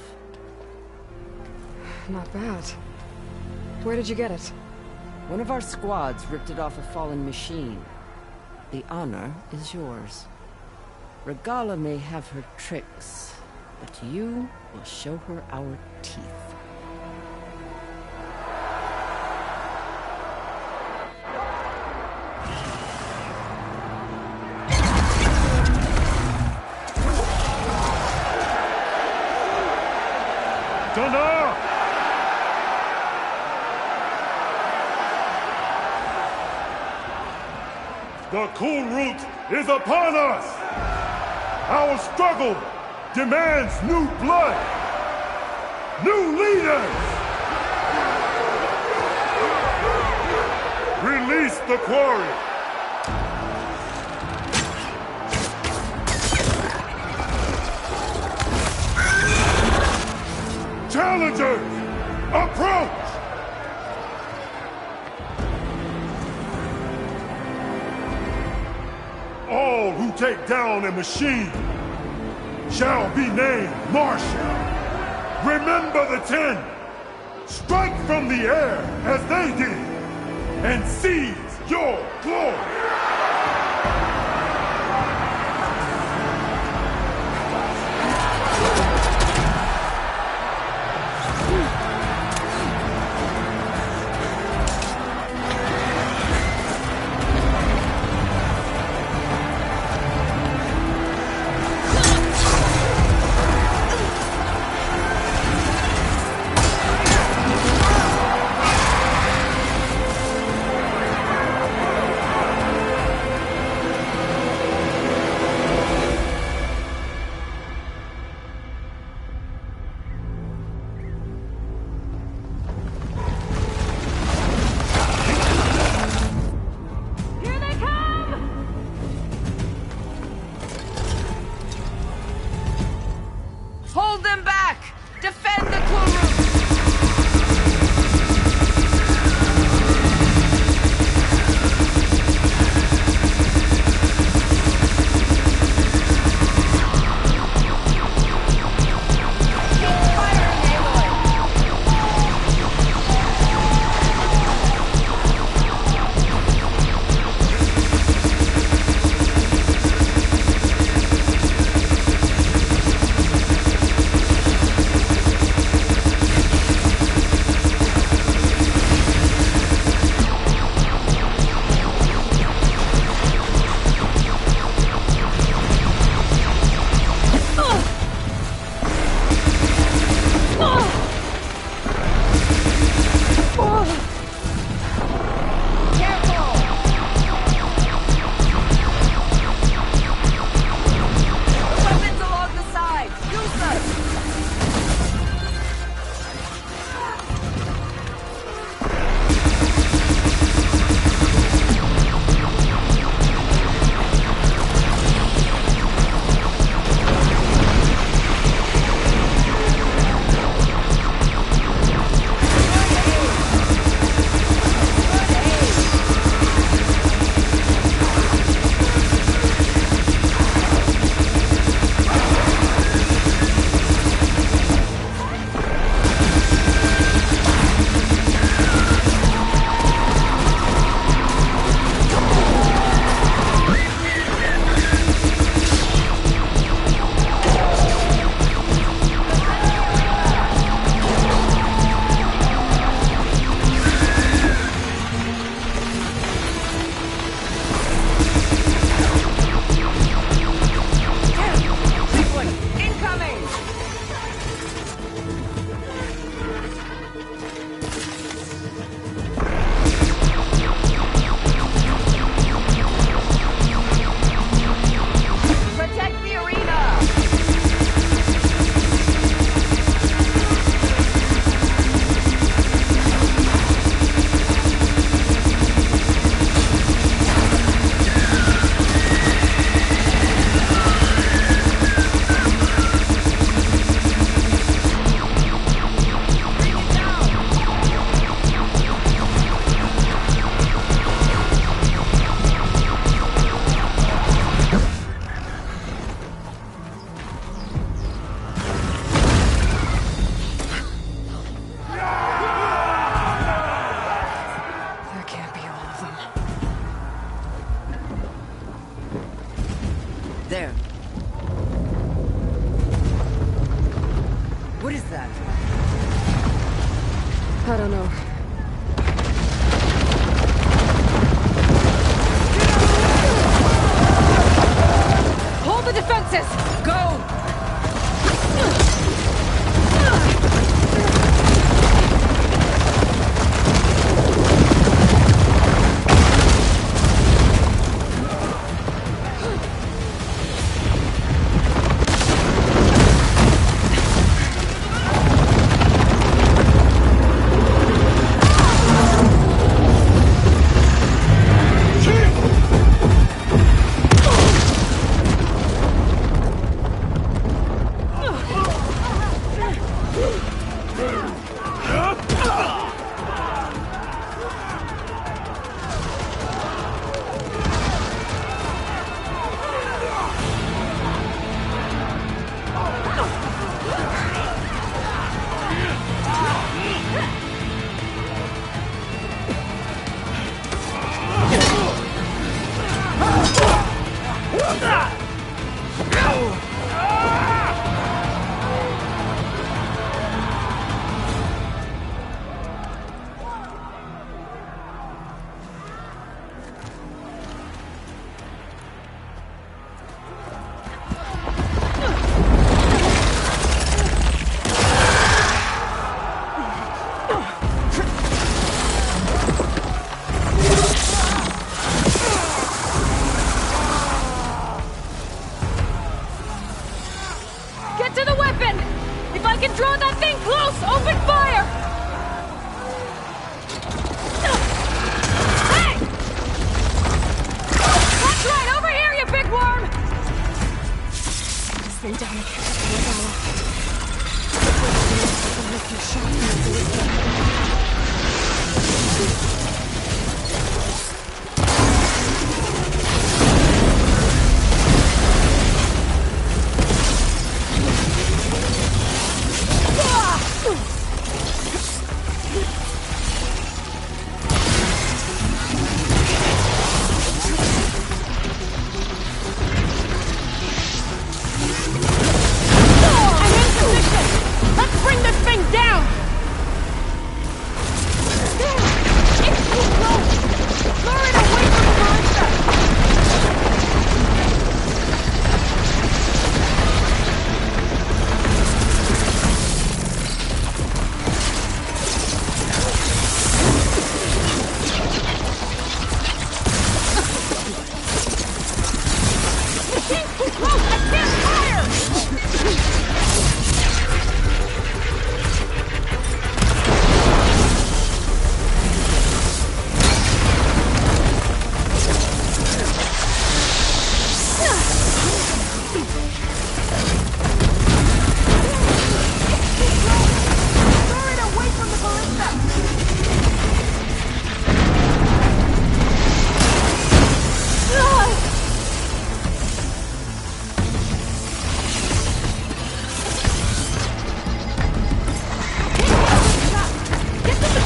Not bad. Where did you get it? One of our squads ripped it off a fallen machine. The honor is yours. Regalla may have her tricks, but you will show her our teeth. Honor! The Kulrut is upon us! Our struggle demands new blood! New leaders! Release the quarry! Challengers, approach! All who take down a machine shall be named Marshal. Remember the 10. Strike from the air as they did, and seize your glory! Hold them back! Defend the Kulrut! There. What is that? I don't know. Hold the defenses! Go!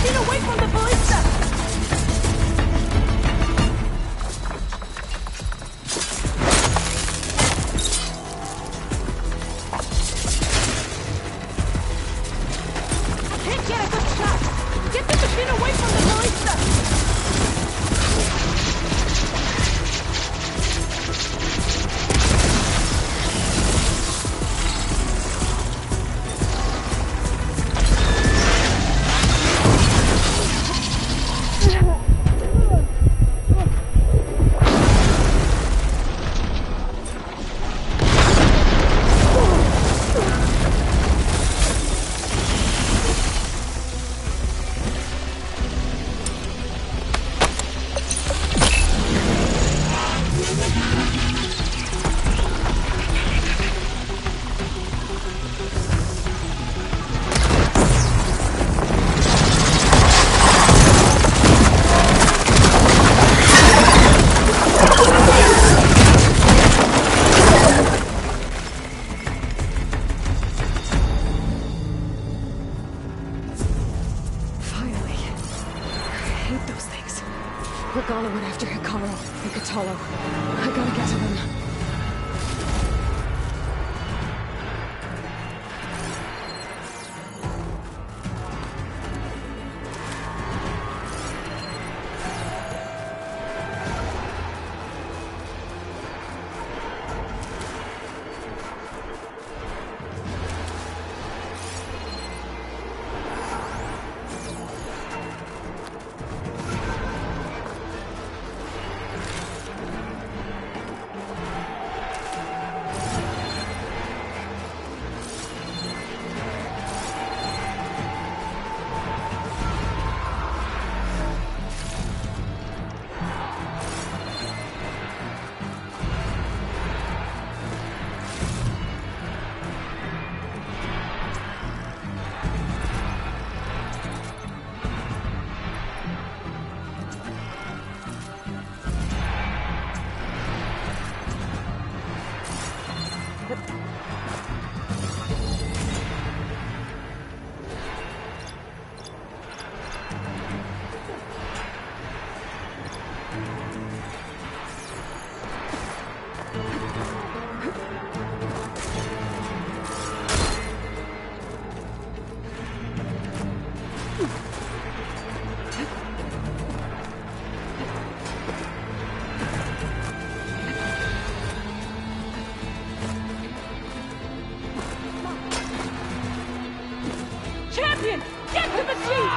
machine away from the ballista! I can't get a good shot! Get the machine away from the ballista! Regala went after Hikaru and Kotallo. I gotta get to them. Champion! Get to the chief!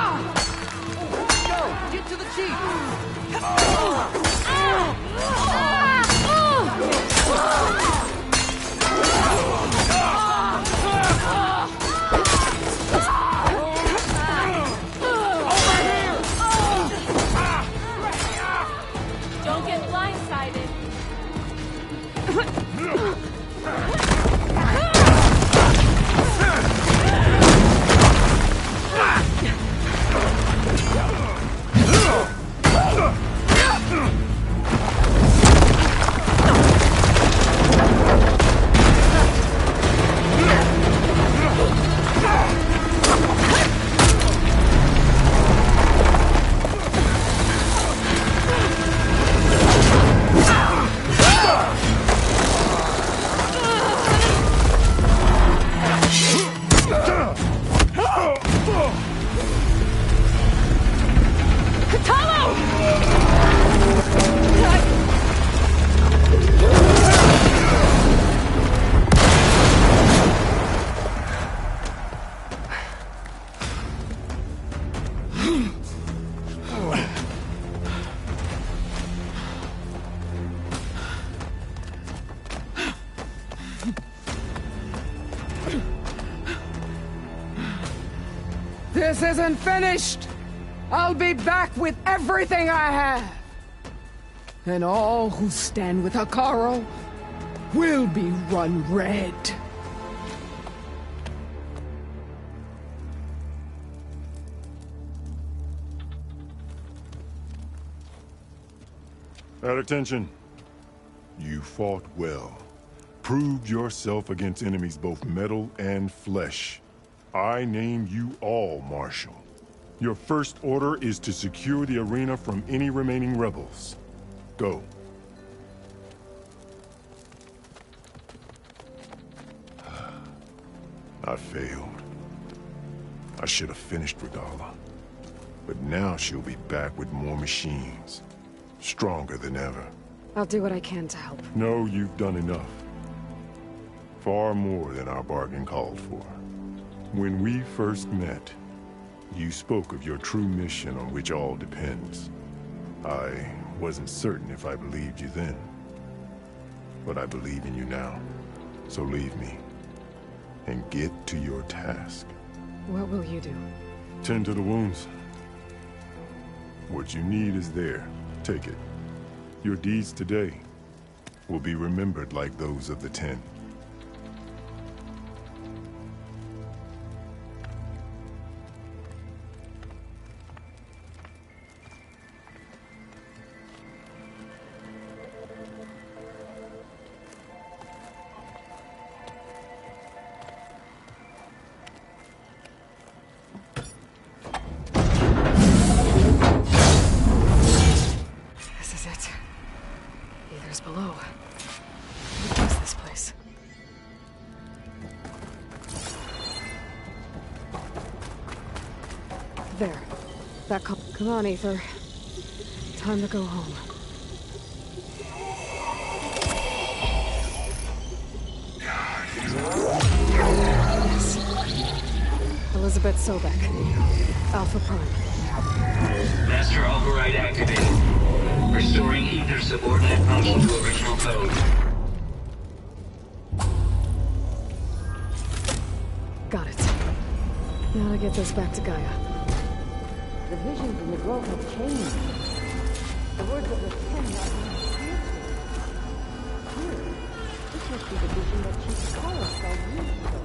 Go! Get to the chief! Don't get blindsided. This isn't finished! I'll be back with everything I have! And all who stand with Hikaru will be run red. At attention. You fought well. Proved yourself against enemies both metal and flesh. I name you all Marshal. Your first order is to secure the arena from any remaining rebels. Go. I failed. I should have finished Regalla. But now she'll be back with more machines. Stronger than ever. I'll do what I can to help. No, you've done enough. Far more than our bargain called for. When we first met, you spoke of your true mission on which all depends. I wasn't certain if I believed you then. But I believe in you now. So leave me. And get to your task. What will you do? Tend to the wounds. What you need is there. Take it. Your deeds today will be remembered like those of the 10. Below. What is this place? There. That come on, Aether. Time to go home. Yes. Elizabeth Sobek. Alpha Prime. Master override activated. Restoring Aether subordinate function to original code. Got it. Now to get this back to Gaia. The visions in the grove have changed. The words of the 10 not being here. This must be the vision that Chief Kara saw years ago.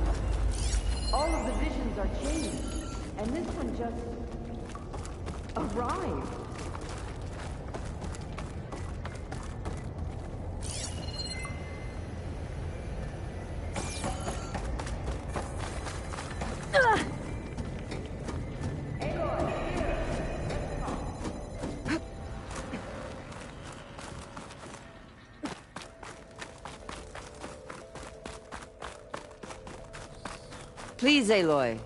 All of the visions are changed, and this one just arrived. Please, Aloy.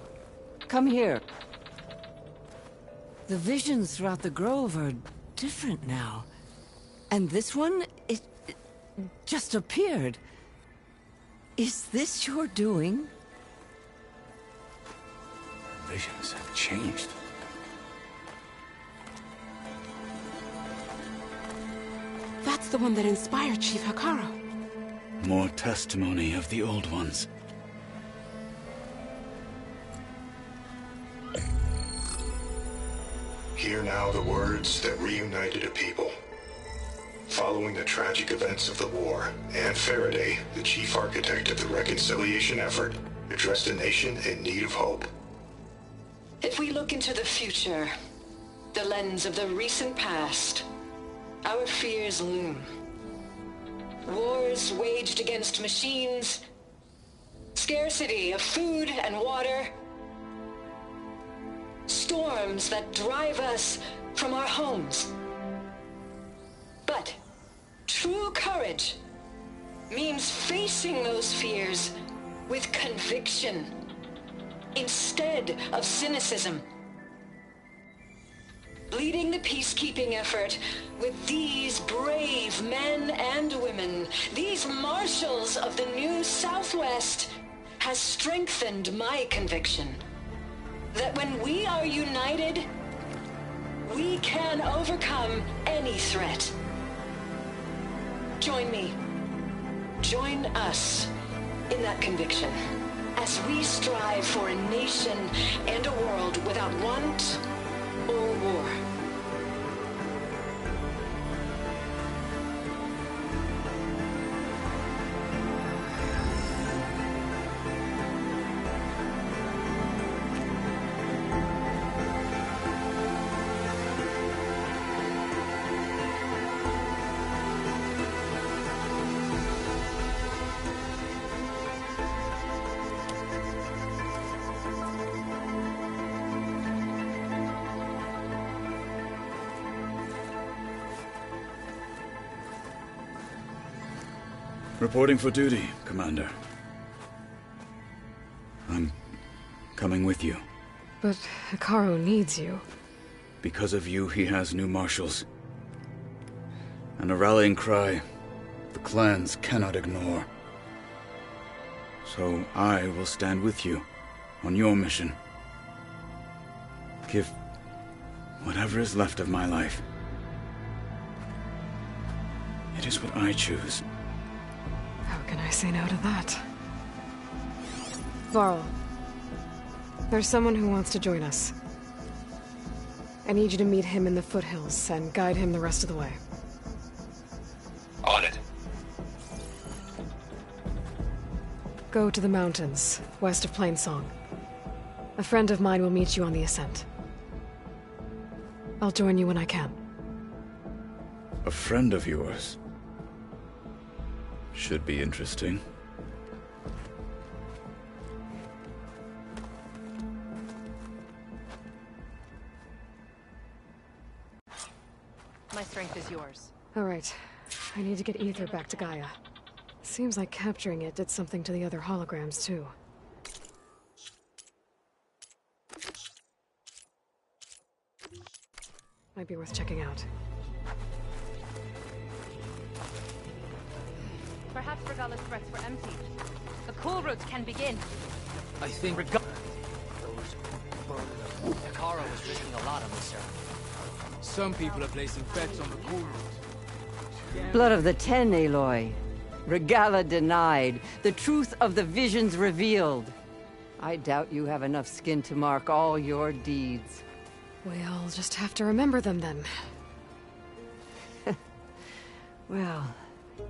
Come here. The visions throughout the grove are different now. And this one, it just appeared. Is this your doing? Visions have changed. That's the one that inspired Chief Hekarro. More testimony of the old ones. Hear now the words that reunited a people. Following the tragic events of the war, Anne Faraday, the chief architect of the reconciliation effort, addressed a nation in need of hope. If we look into the future, the lens of the recent past, our fears loom. Wars waged against machines, scarcity of food and water, storms that drive us from our homes. But true courage means facing those fears with conviction instead of cynicism. Leading the peacekeeping effort with these brave men and women, these marshals of the new Southwest, has strengthened my conviction that when we are united, we can overcome any threat. Join me. Join us in that conviction as we strive for a nation and a world without want or war. Reporting for duty, Commander. I'm coming with you. But Hekarro needs you. Because of you, he has new marshals. And a rallying cry the clans cannot ignore. So I will stand with you on your mission. Give whatever is left of my life. It is what I choose. How can I say no to that? Varl, there's someone who wants to join us. I need you to meet him in the foothills and guide him the rest of the way. On it. Go to the mountains, west of Plainsong. A friend of mine will meet you on the ascent. I'll join you when I can. A friend of yours? Should be interesting. My strength is yours. All right. I need to get Ether back to Gaia. Seems like capturing it did something to the other holograms, too. Might be worth checking out. Perhaps Regalla's threats were empty. The cool route can begin. I think Hekarro is risking a lot on this errand. some people are placing bets on the cool route. Blood of the Ten, Aloy. Regalla denied. The truth of the visions revealed. I doubt you have enough skin to mark all your deeds. We'll just have to remember them then. Well,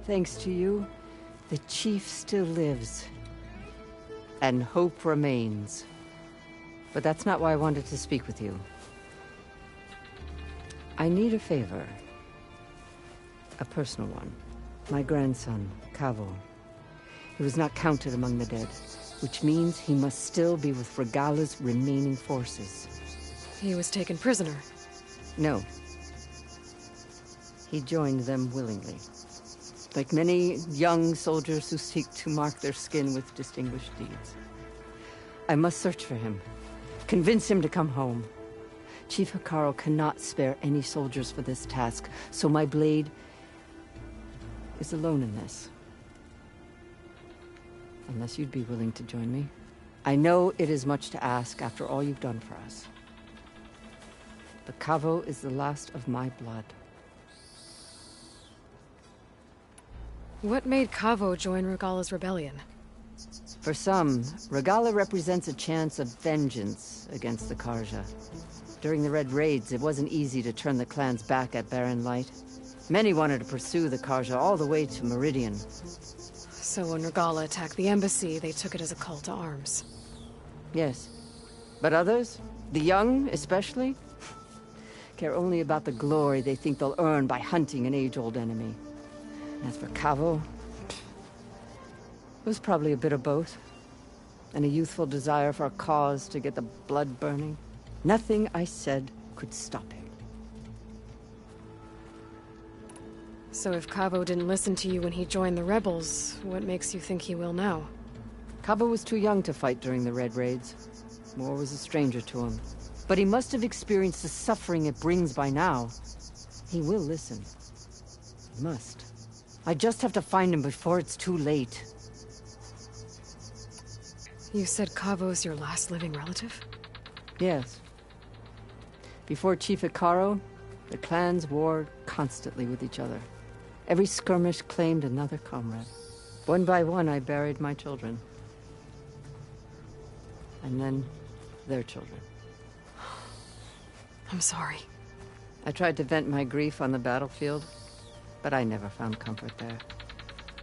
thanks to you, the Chief still lives. And hope remains. But that's not why I wanted to speak with you. I need a favor. A personal one. My grandson, Kavo. He was not counted among the dead, which means he must still be with Regalla's remaining forces. He was taken prisoner. No. He joined them willingly. Like many young soldiers who seek to mark their skin with distinguished deeds. I must search for him. Convince him to come home. Chief Hekarro cannot spare any soldiers for this task, so my blade is alone in this. Unless you'd be willing to join me. I know it is much to ask after all you've done for us. But Kavo is the last of my blood. What made Kavo join Regalla's rebellion? For some, Regalla represents a chance of vengeance against the Carja. During the Red Raids, it wasn't easy to turn the clans back at Barren Light. Many wanted to pursue the Carja all the way to Meridian. So when Regalla attacked the embassy, they took it as a call to arms. Yes. But others, the young especially, care only about the glory they think they'll earn by hunting an age-old enemy. As for Kavo, it was probably a bit of both. And a youthful desire for a cause to get the blood burning. Nothing I said could stop him. So if Kavo didn't listen to you when he joined the rebels, what makes you think he will now? Kavo was too young to fight during the Red Raids. War was a stranger to him. But he must have experienced the suffering it brings by now. He will listen. He must. I just have to find him before it's too late. You said Kavo's your last living relative? Yes. Before Chief Hekarro, the clans warred constantly with each other. Every skirmish claimed another comrade. One by one, I buried my children. And then, their children. I'm sorry. I tried to vent my grief on the battlefield, but I never found comfort there.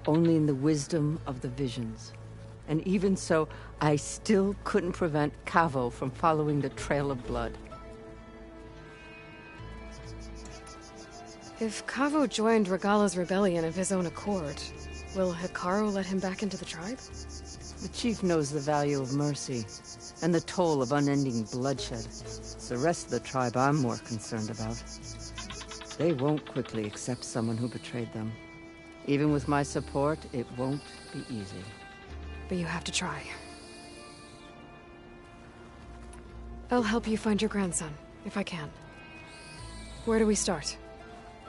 Only in the wisdom of the visions. And even so, I still couldn't prevent Kavo from following the trail of blood. If Kavo joined Regalla's rebellion of his own accord, will Hekarro let him back into the tribe? The chief knows the value of mercy, and the toll of unending bloodshed. It's the rest of the tribe I'm more concerned about. They won't quickly accept someone who betrayed them. Even with my support, it won't be easy. But you have to try. I'll help you find your grandson, if I can. Where do we start?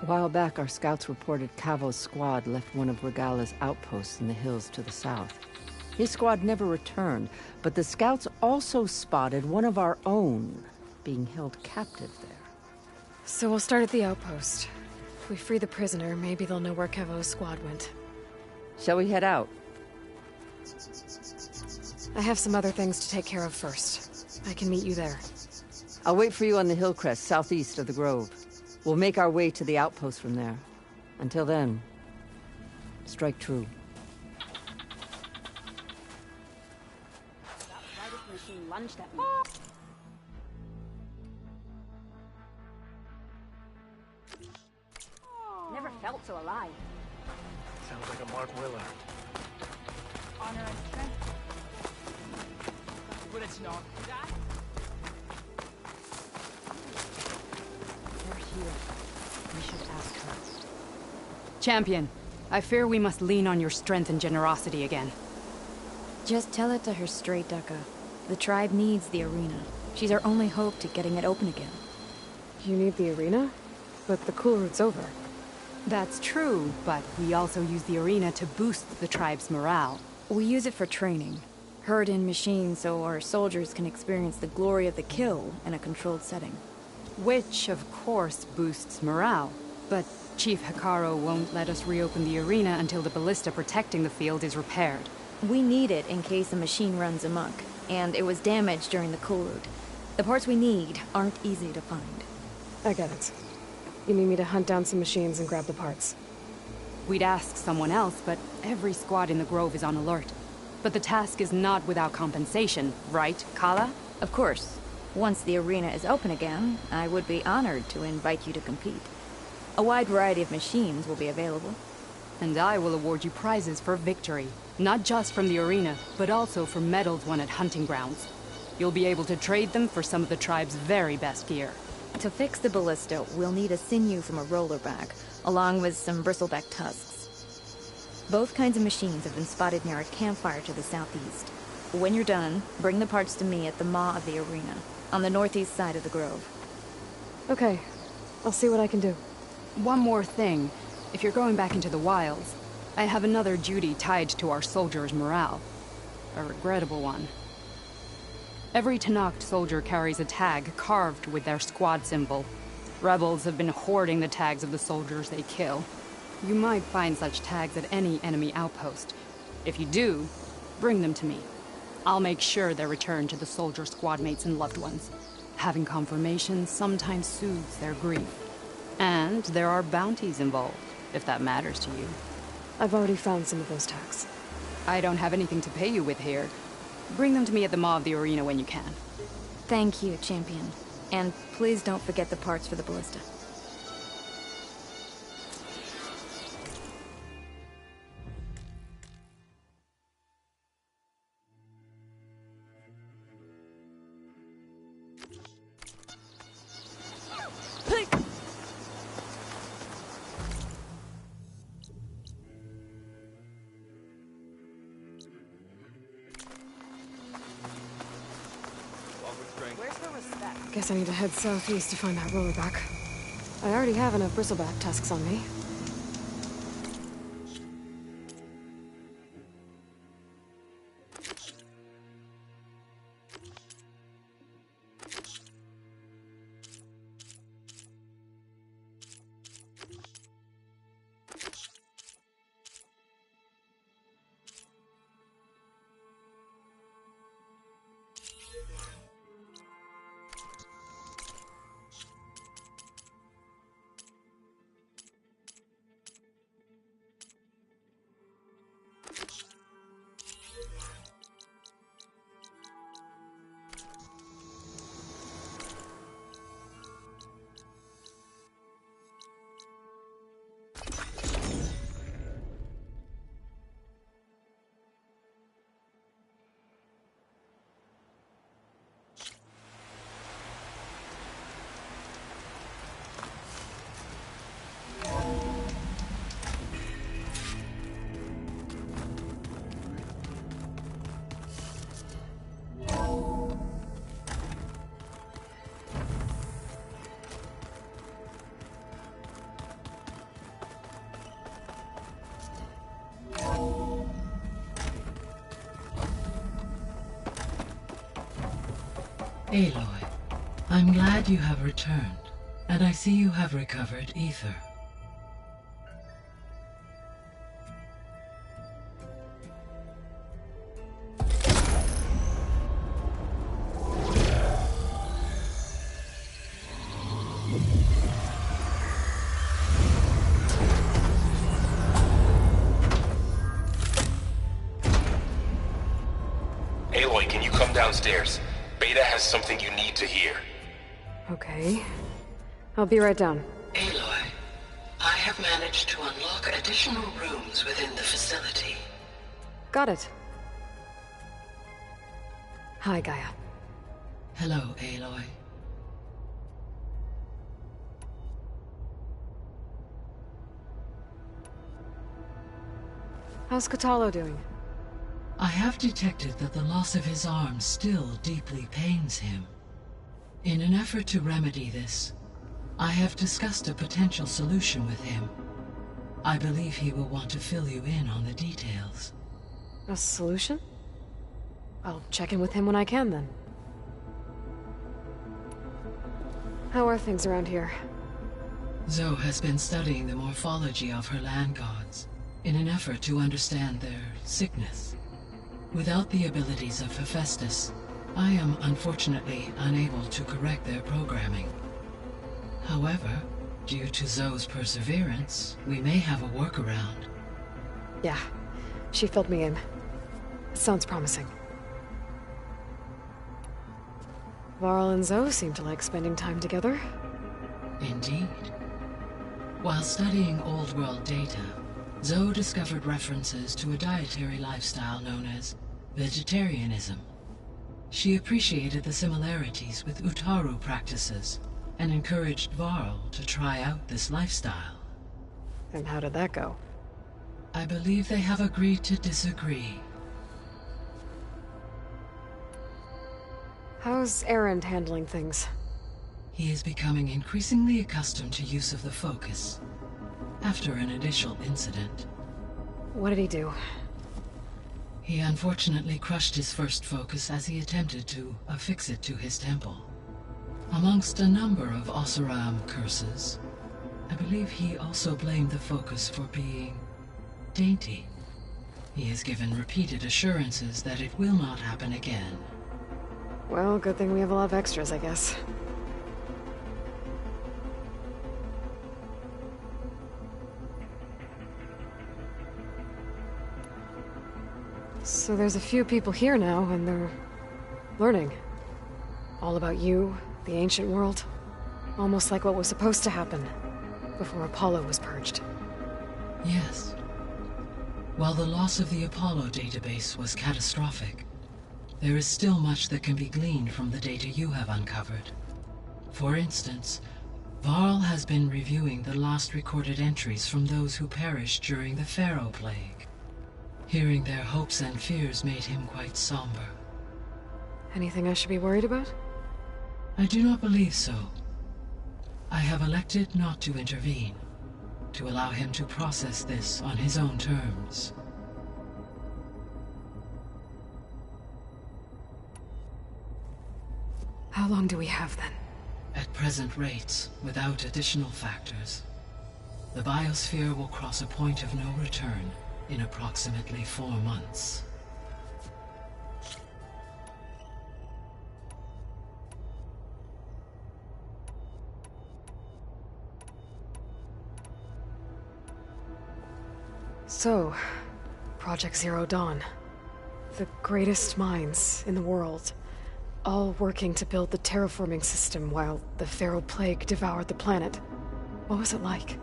A while back, our scouts reported Cavo's squad left one of Regala's outposts in the hills to the south. His squad never returned, but the scouts also spotted one of our own being held captive there. So we'll start at the outpost. If we free the prisoner, maybe they'll know where Cavo's squad went. Shall we head out? I have some other things to take care of first. I can meet you there. I'll wait for you on the hill crest southeast of the grove. We'll make our way to the outpost from there. Until then, strike true. That machine lunged at me. Never felt so alive. Sounds like a Mark Willer. Honor and strength. What it's not. They're here. We should ask her. Champion, I fear we must lean on your strength and generosity again. Just tell it to her straight, Ducka. The tribe needs the arena. She's our only hope to getting it open again. You need the arena? But the cool route's over. That's true, but we also use the arena to boost the tribe's morale. We use it for training. Herd in machines so our soldiers can experience the glory of the kill in a controlled setting. Which, of course, boosts morale. But Chief Hekarro won't let us reopen the arena until the ballista protecting the field is repaired. We need it in case a machine runs amok, and it was damaged during the cool route. The parts we need aren't easy to find. I get it. You need me to hunt down some machines and grab the parts. We'd ask someone else, but every squad in the Grove is on alert. But the task is not without compensation, right, Kala? Of course. Once the arena is open again, I would be honored to invite you to compete. A wide variety of machines will be available. And I will award you prizes for victory. Not just from the arena, but also for medals won at hunting grounds. You'll be able to trade them for some of the tribe's very best gear. To fix the ballista, we'll need a sinew from a rollerback, along with some bristleback tusks. Both kinds of machines have been spotted near a campfire to the southeast. When you're done, bring the parts to me at the maw of the arena, on the northeast side of the grove. Okay. I'll see what I can do. One more thing. If you're going back into the wilds, I have another duty tied to our soldiers' morale. A regrettable one. Every Tenakth soldier carries a tag carved with their squad symbol. Rebels have been hoarding the tags of the soldiers they kill. You might find such tags at any enemy outpost. If you do, bring them to me. I'll make sure they're returned to the soldier squad mates and loved ones. Having confirmation sometimes soothes their grief. And there are bounties involved, if that matters to you. I've already found some of those tags. I don't have anything to pay you with here. Bring them to me at the maw of the arena when you can. Thank you, Champion. And please don't forget the parts for the ballista. Guess I need to head southeast to find that rollerback. I already have enough bristleback tusks on me. Aloy, I'm glad you have returned, and I see you have recovered Ether. Aloy, can you come downstairs? Beta has something you need to hear. Okay. I'll be right down. Aloy, I have managed to unlock additional rooms within the facility. Got it. Hi, Gaia. Hello, Aloy. How's Kotallo doing? I have detected that the loss of his arm still deeply pains him. In an effort to remedy this, I have discussed a potential solution with him. I believe he will want to fill you in on the details. A solution? I'll check in with him when I can, then. How are things around here? Zoe has been studying the morphology of her land gods in an effort to understand their sickness. Without the abilities of Hephaestus, I am unfortunately unable to correct their programming. However, due to Zoe's perseverance, we may have a workaround. Yeah, she filled me in. Sounds promising. Varl and Zoe seem to like spending time together. Indeed. While studying Old World data, Zoe discovered references to a dietary lifestyle known as vegetarianism. She appreciated the similarities with Utaru practices and encouraged Varl to try out this lifestyle. And how did that go? I believe they have agreed to disagree. How's Erend handling things? He is becoming increasingly accustomed to use of the focus, after an initial incident. What did he do? He unfortunately crushed his first focus as he attempted to affix it to his temple. Amongst a number of Oseram curses, I believe he also blamed the focus for being dainty. He has given repeated assurances that it will not happen again. Well, good thing we have a lot of extras, I guess. So there's a few people here now, and they're learning. All about you, the ancient world. Almost like what was supposed to happen before Apollo was purged. Yes. While the loss of the Apollo database was catastrophic, there is still much that can be gleaned from the data you have uncovered. For instance, Varl has been reviewing the last recorded entries from those who perished during the Pharaoh Plague. Hearing their hopes and fears made him quite somber. Anything I should be worried about? I do not believe so. I have elected not to intervene, to allow him to process this on his own terms. How long do we have, then? At present rates, without additional factors, the biosphere will cross a point of no return in approximately 4 months. So, Project Zero Dawn. The greatest minds in the world, all working to build the terraforming system while the Pharaoh Plague devoured the planet. What was it like?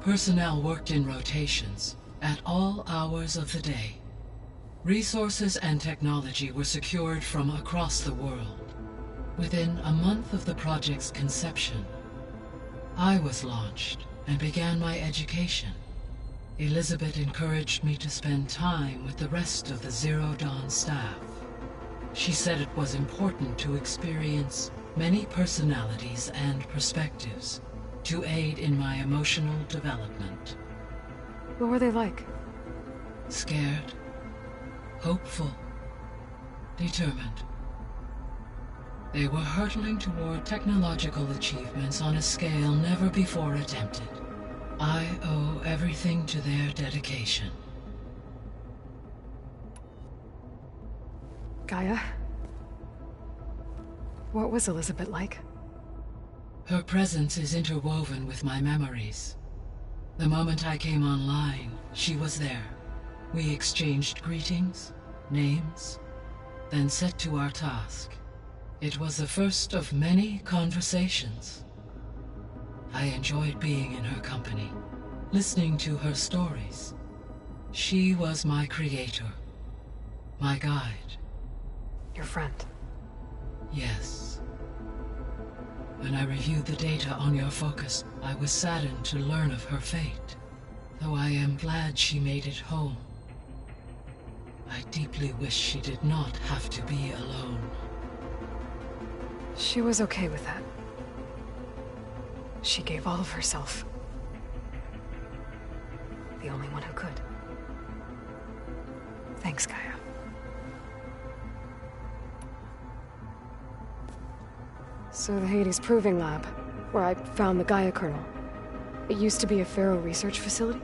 Personnel worked in rotations, at all hours of the day. Resources and technology were secured from across the world. Within a month of the project's conception, I was launched and began my education. Elizabeth encouraged me to spend time with the rest of the Zero Dawn staff. She said it was important to experience many personalities and perspectives to aid in my emotional development. What were they like? Scared, hopeful, determined. They were hurtling toward technological achievements on a scale never before attempted. I owe everything to their dedication. Gaia? What was Elizabeth like? Her presence is interwoven with my memories. The moment I came online, she was there. We exchanged greetings, names, then set to our task. It was the first of many conversations. I enjoyed being in her company, listening to her stories. She was my creator, my guide. Your friend? Yes. When I reviewed the data on your focus, I was saddened to learn of her fate, though I am glad she made it home. I deeply wish she did not have to be alone. She was okay with that. She gave all of herself. The only one who could. Thanks, Gaia. So the Hades Proving Lab, where I found the Gaia kernel. It used to be a Pharaoh research facility?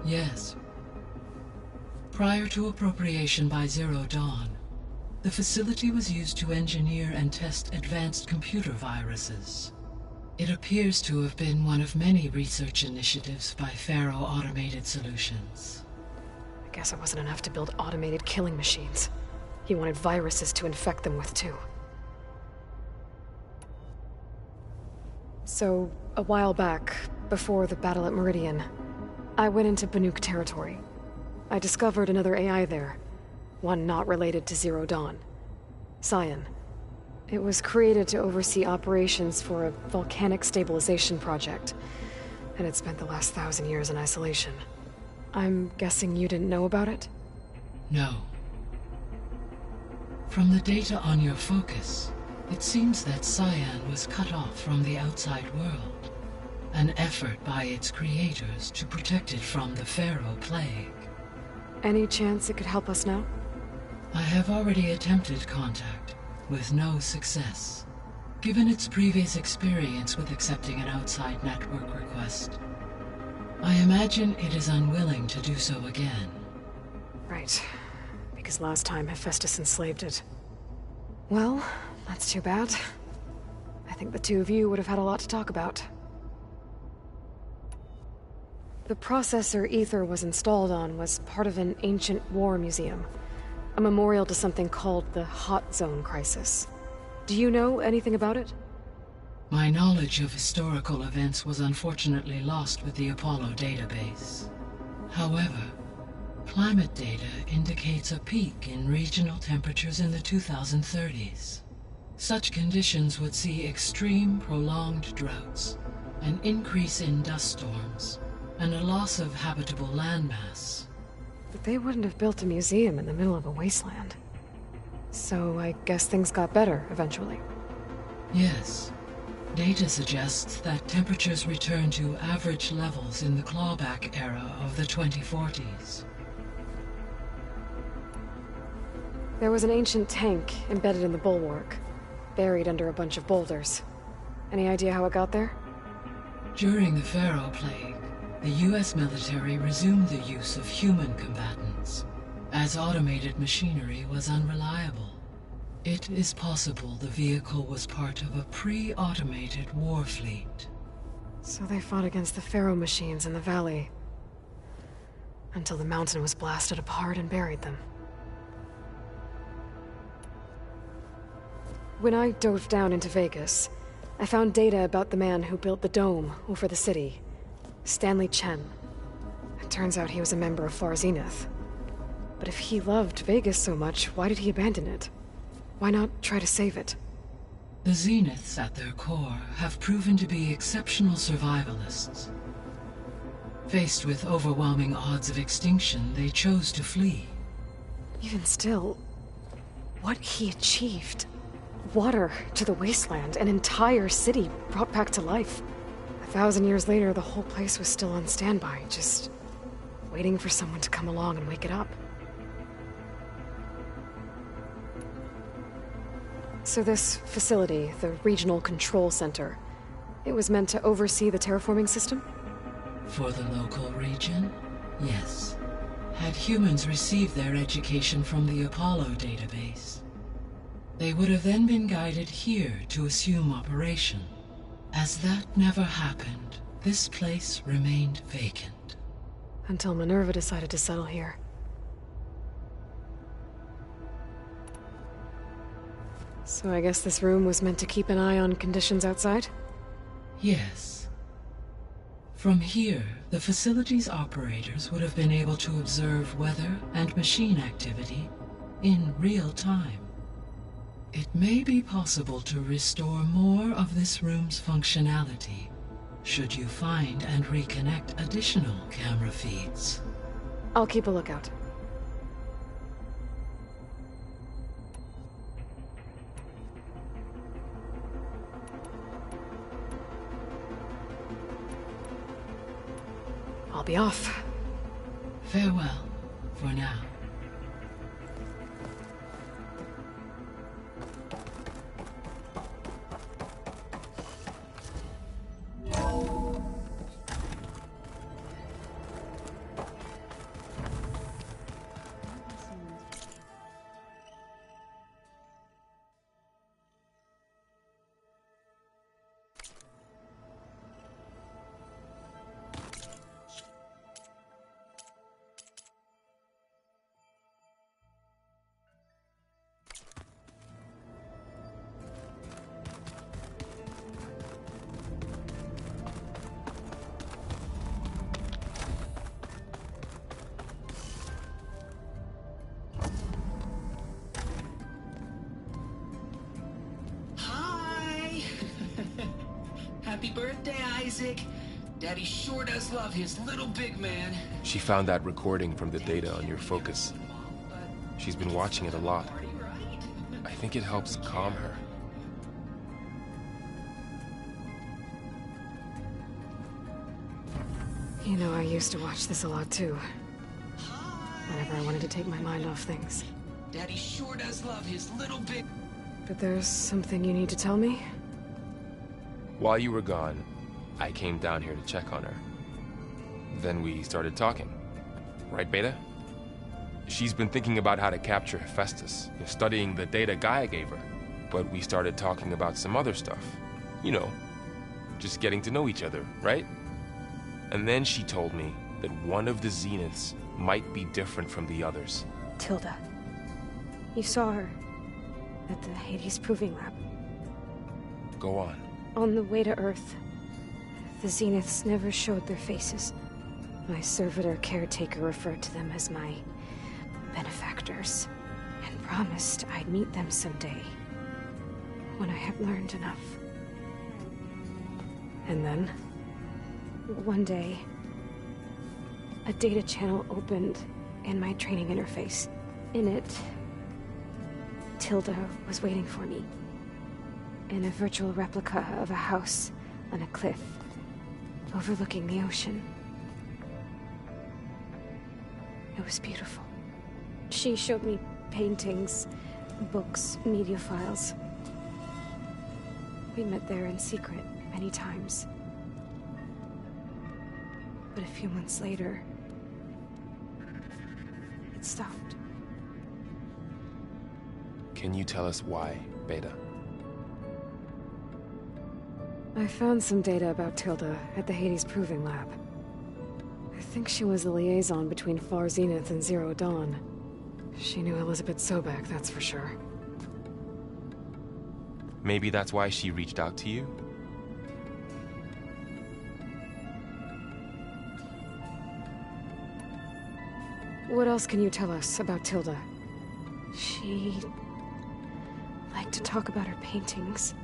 Yes. Prior to appropriation by Zero Dawn, the facility was used to engineer and test advanced computer viruses. It appears to have been one of many research initiatives by Pharaoh Automated Solutions. I guess it wasn't enough to build automated killing machines. He wanted viruses to infect them with, too. So, a while back, before the battle at Meridian, I went into Banuk territory. I discovered another AI there, one not related to Zero Dawn. Scion. It was created to oversee operations for a volcanic stabilization project, and it spent the last 1,000 years in isolation. I'm guessing you didn't know about it? No. From the data on your focus, it seems that Scion was cut off from the outside world, an effort by its creators to protect it from the Pharaoh Plague. Any chance it could help us now? I have already attempted contact, with no success. Given its previous experience with accepting an outside network request, I imagine it is unwilling to do so again. Right. Because last time Hephaestus enslaved it. Well, that's too bad. I think the two of you would have had a lot to talk about. The processor Ether was installed on was part of an ancient war museum. A memorial to something called the Hot Zone Crisis. Do you know anything about it? My knowledge of historical events was unfortunately lost with the Apollo database. However, climate data indicates a peak in regional temperatures in the 2030s. Such conditions would see extreme, prolonged droughts, an increase in dust storms, and a loss of habitable landmass. But they wouldn't have built a museum in the middle of a wasteland. So I guess things got better eventually. Yes. Data suggests that temperatures returned to average levels in the clawback era of the 2040s. There was an ancient tank embedded in the bulwark, buried under a bunch of boulders. Any idea how it got there? During the Pharaoh Plague, the U.S. military resumed the use of human combatants, as automated machinery was unreliable. It is possible the vehicle was part of a pre-automated war fleet. So they fought against the Pharaoh machines in the valley, until the mountain was blasted apart and buried them. When I dove down into Vegas, I found data about the man who built the dome over the city. Stanley Chen. It turns out he was a member of Far Zenith. But if he loved Vegas so much, why did he abandon it? Why not try to save it? The Zeniths, at their core, have proven to be exceptional survivalists. Faced with overwhelming odds of extinction, they chose to flee. Even still, what he achieved. Water to the wasteland, an entire city brought back to life. 1,000 years later, the whole place was still on standby, just waiting for someone to come along and wake it up. So this facility, the Regional Control Center, it was meant to oversee the terraforming system? For the local region, yes. Had humans received their education from the Apollo database, they would have then been guided here to assume operation. As that never happened, this place remained vacant. Until Minerva decided to settle here. So I guess this room was meant to keep an eye on conditions outside? Yes. From here, the facility's operators would have been able to observe weather and machine activity in real time. It may be possible to restore more of this room's functionality, should you find and reconnect additional camera feeds. I'll keep a lookout. I'll be off. Farewell, for now. Happy birthday, Isaac. Daddy sure does love his little big man. She found that recording from the data on your focus. She's been watching it a lot. I think it helps calm her. You know, I used to watch this a lot too. Whenever I wanted to take my mind off things. Daddy sure does love his little big... But there's something you need to tell me? While you were gone, I came down here to check on her. Then we started talking. Right, Beta? She's been thinking about how to capture Hephaestus, studying the data Gaia gave her. But we started talking about some other stuff. You know, just getting to know each other, right? And then she told me that one of the Zeniths might be different from the others. Tilda. You saw her at the Hades Proving Lab. Go on. On the way to Earth, the Zeniths never showed their faces. My servitor caretaker referred to them as my benefactors, and promised I'd meet them someday, when I had learned enough. And then? One day, a data channel opened in my training interface. In it, Tilda was waiting for me. In a virtual replica of a house on a cliff, overlooking the ocean. It was beautiful. She showed me paintings, books, media files. We met there in secret many times. But a few months later, it stopped. Can you tell us why, Beta? I found some data about Tilda at the Hades Proving Lab. I think she was the liaison between Far Zenith and Zero Dawn. She knew Elizabeth Sobek, that's for sure. Maybe that's why she reached out to you? What else can you tell us about Tilda? She liked to talk about her paintings.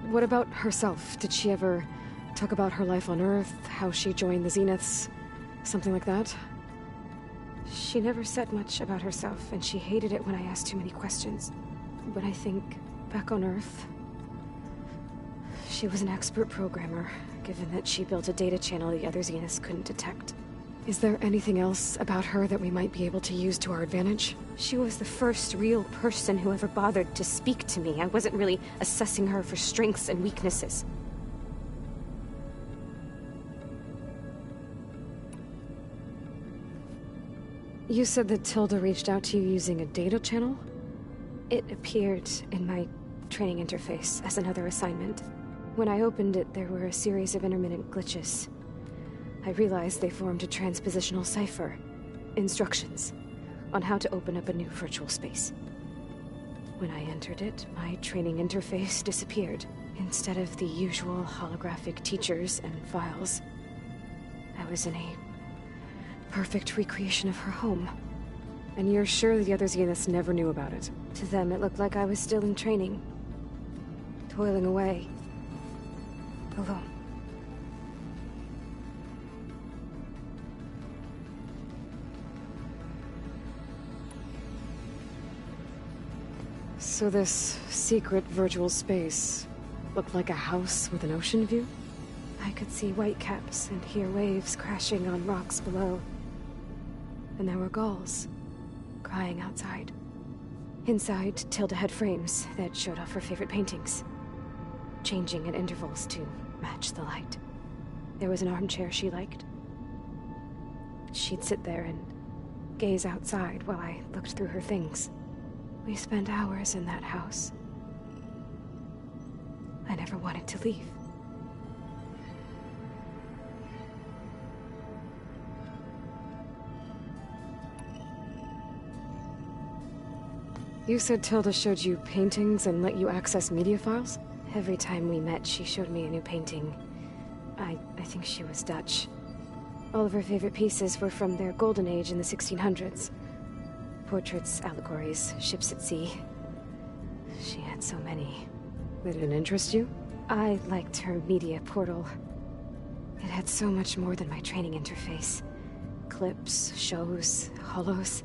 What about herself? Did she ever talk about her life on Earth, how she joined the Zeniths, something like that? She never said much about herself, and she hated it when I asked too many questions. But I think, back on Earth, she was an expert programmer, given that she built a data channel the other Zeniths couldn't detect. Is there anything else about her that we might be able to use to our advantage? She was the first real person who ever bothered to speak to me. I wasn't really assessing her for strengths and weaknesses. You said that Tilda reached out to you using a data channel? It appeared in my training interface as another assignment. When I opened it, there were a series of intermittent glitches. I realized they formed a transpositional cipher. Instructions on how to open up a new virtual space. When I entered it, my training interface disappeared. Instead of the usual holographic teachers and files, I was in a perfect recreation of her home. And you're sure the other Zeniths never knew about it? To them, it looked like I was still in training. Toiling away. Alone. So this secret virtual space looked like a house with an ocean view? I could see whitecaps and hear waves crashing on rocks below. And there were gulls crying outside. Inside, Tilda had frames that showed off her favorite paintings, changing at intervals to match the light. There was an armchair she liked. She'd sit there and gaze outside while I looked through her things. We spent hours in that house. I never wanted to leave. You said Tilda showed you paintings and let you access media files? Every time we met, she showed me a new painting. I think she was Dutch. All of her favorite pieces were from their golden age in the 1600s. Portraits, allegories, ships at sea. She had so many. They didn't interest you? I liked her media portal. It had so much more than my training interface. Clips, shows, holos.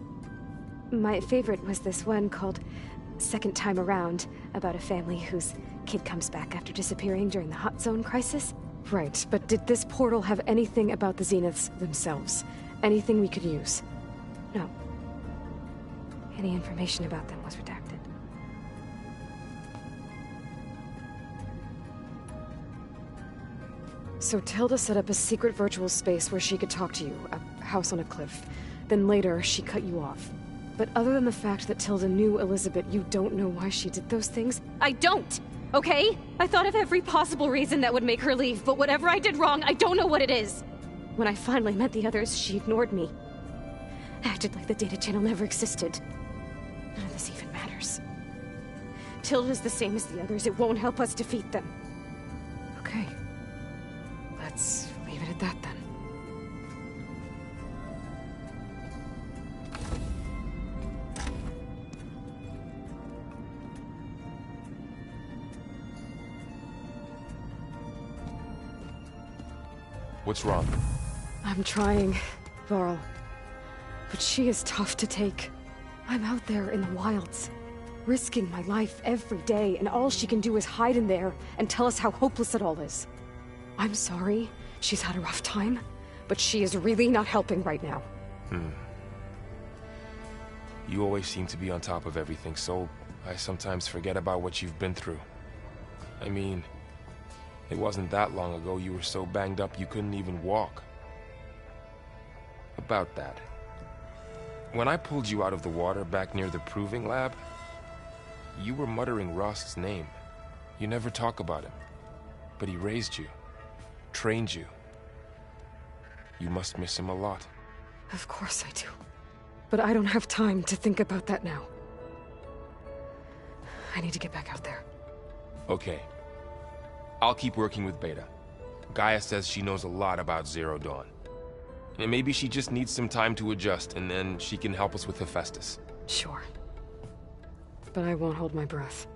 My favorite was this one called Second Time Around, about a family whose kid comes back after disappearing during the Hot Zone crisis. Right, but did this portal have anything about the Zeniths themselves? Anything we could use? No. Any information about them was redacted. So Tilda set up a secret virtual space where she could talk to you, a house on a cliff. Then later, she cut you off. But other than the fact that Tilda knew Elizabeth, you don't know why she did those things? I don't! Okay? I thought of every possible reason that would make her leave, but whatever I did wrong, I don't know what it is. When I finally met the others, she ignored me. Acted like the data channel never existed. None of this even matters. Tilda's the same as the others. It won't help us defeat them. Okay. Let's leave it at that then. What's wrong? I'm trying, Varl. But she is tough to take. I'm out there in the wilds, risking my life every day, and all she can do is hide in there and tell us how hopeless it all is. I'm sorry, she's had a rough time, but she is really not helping right now. You always seem to be on top of everything, so I sometimes forget about what you've been through. I mean, it wasn't that long ago you were so banged up you couldn't even walk. About that. When I pulled you out of the water back near the proving lab, you were muttering Rost's name. You never talk about him. But he raised you, trained you. You must miss him a lot. Of course I do. But I don't have time to think about that now. I need to get back out there. Okay. I'll keep working with Beta. Gaia says she knows a lot about Zero Dawn. And maybe she just needs some time to adjust, and then she can help us with Hephaestus. Sure. But I won't hold my breath.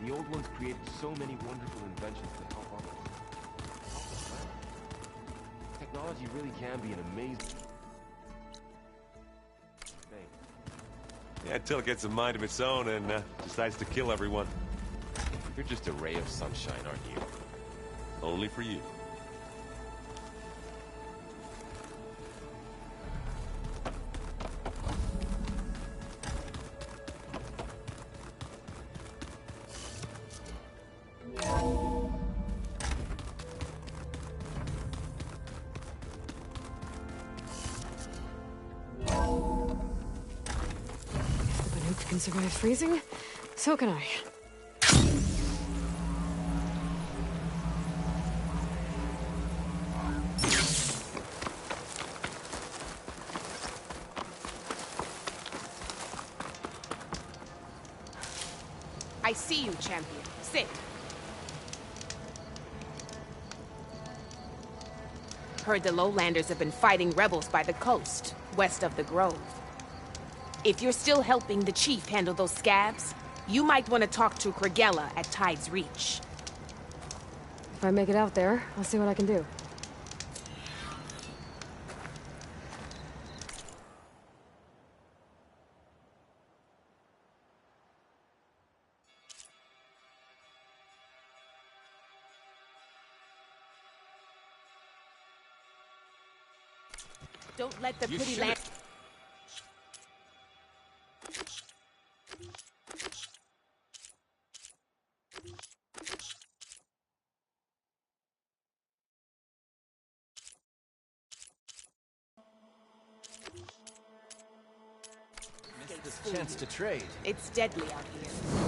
The old ones created so many wonderful inventions to help others. Help the planet. Technology really can be an amazing thing. Yeah, until it gets a mind of its own and decides to kill everyone. You're just a ray of sunshine, aren't you? Only for you. If the Banuk can survive freezing, so can I. I see you, champion. Sit. Heard the Lowlanders have been fighting rebels by the coast, west of the Grove. If you're still helping the chief handle those scabs, you might want to talk to Kragella at Tide's Reach. If I make it out there, I'll see what I can do. Don't let the pretty land... Missed this chance to trade. It's deadly out here.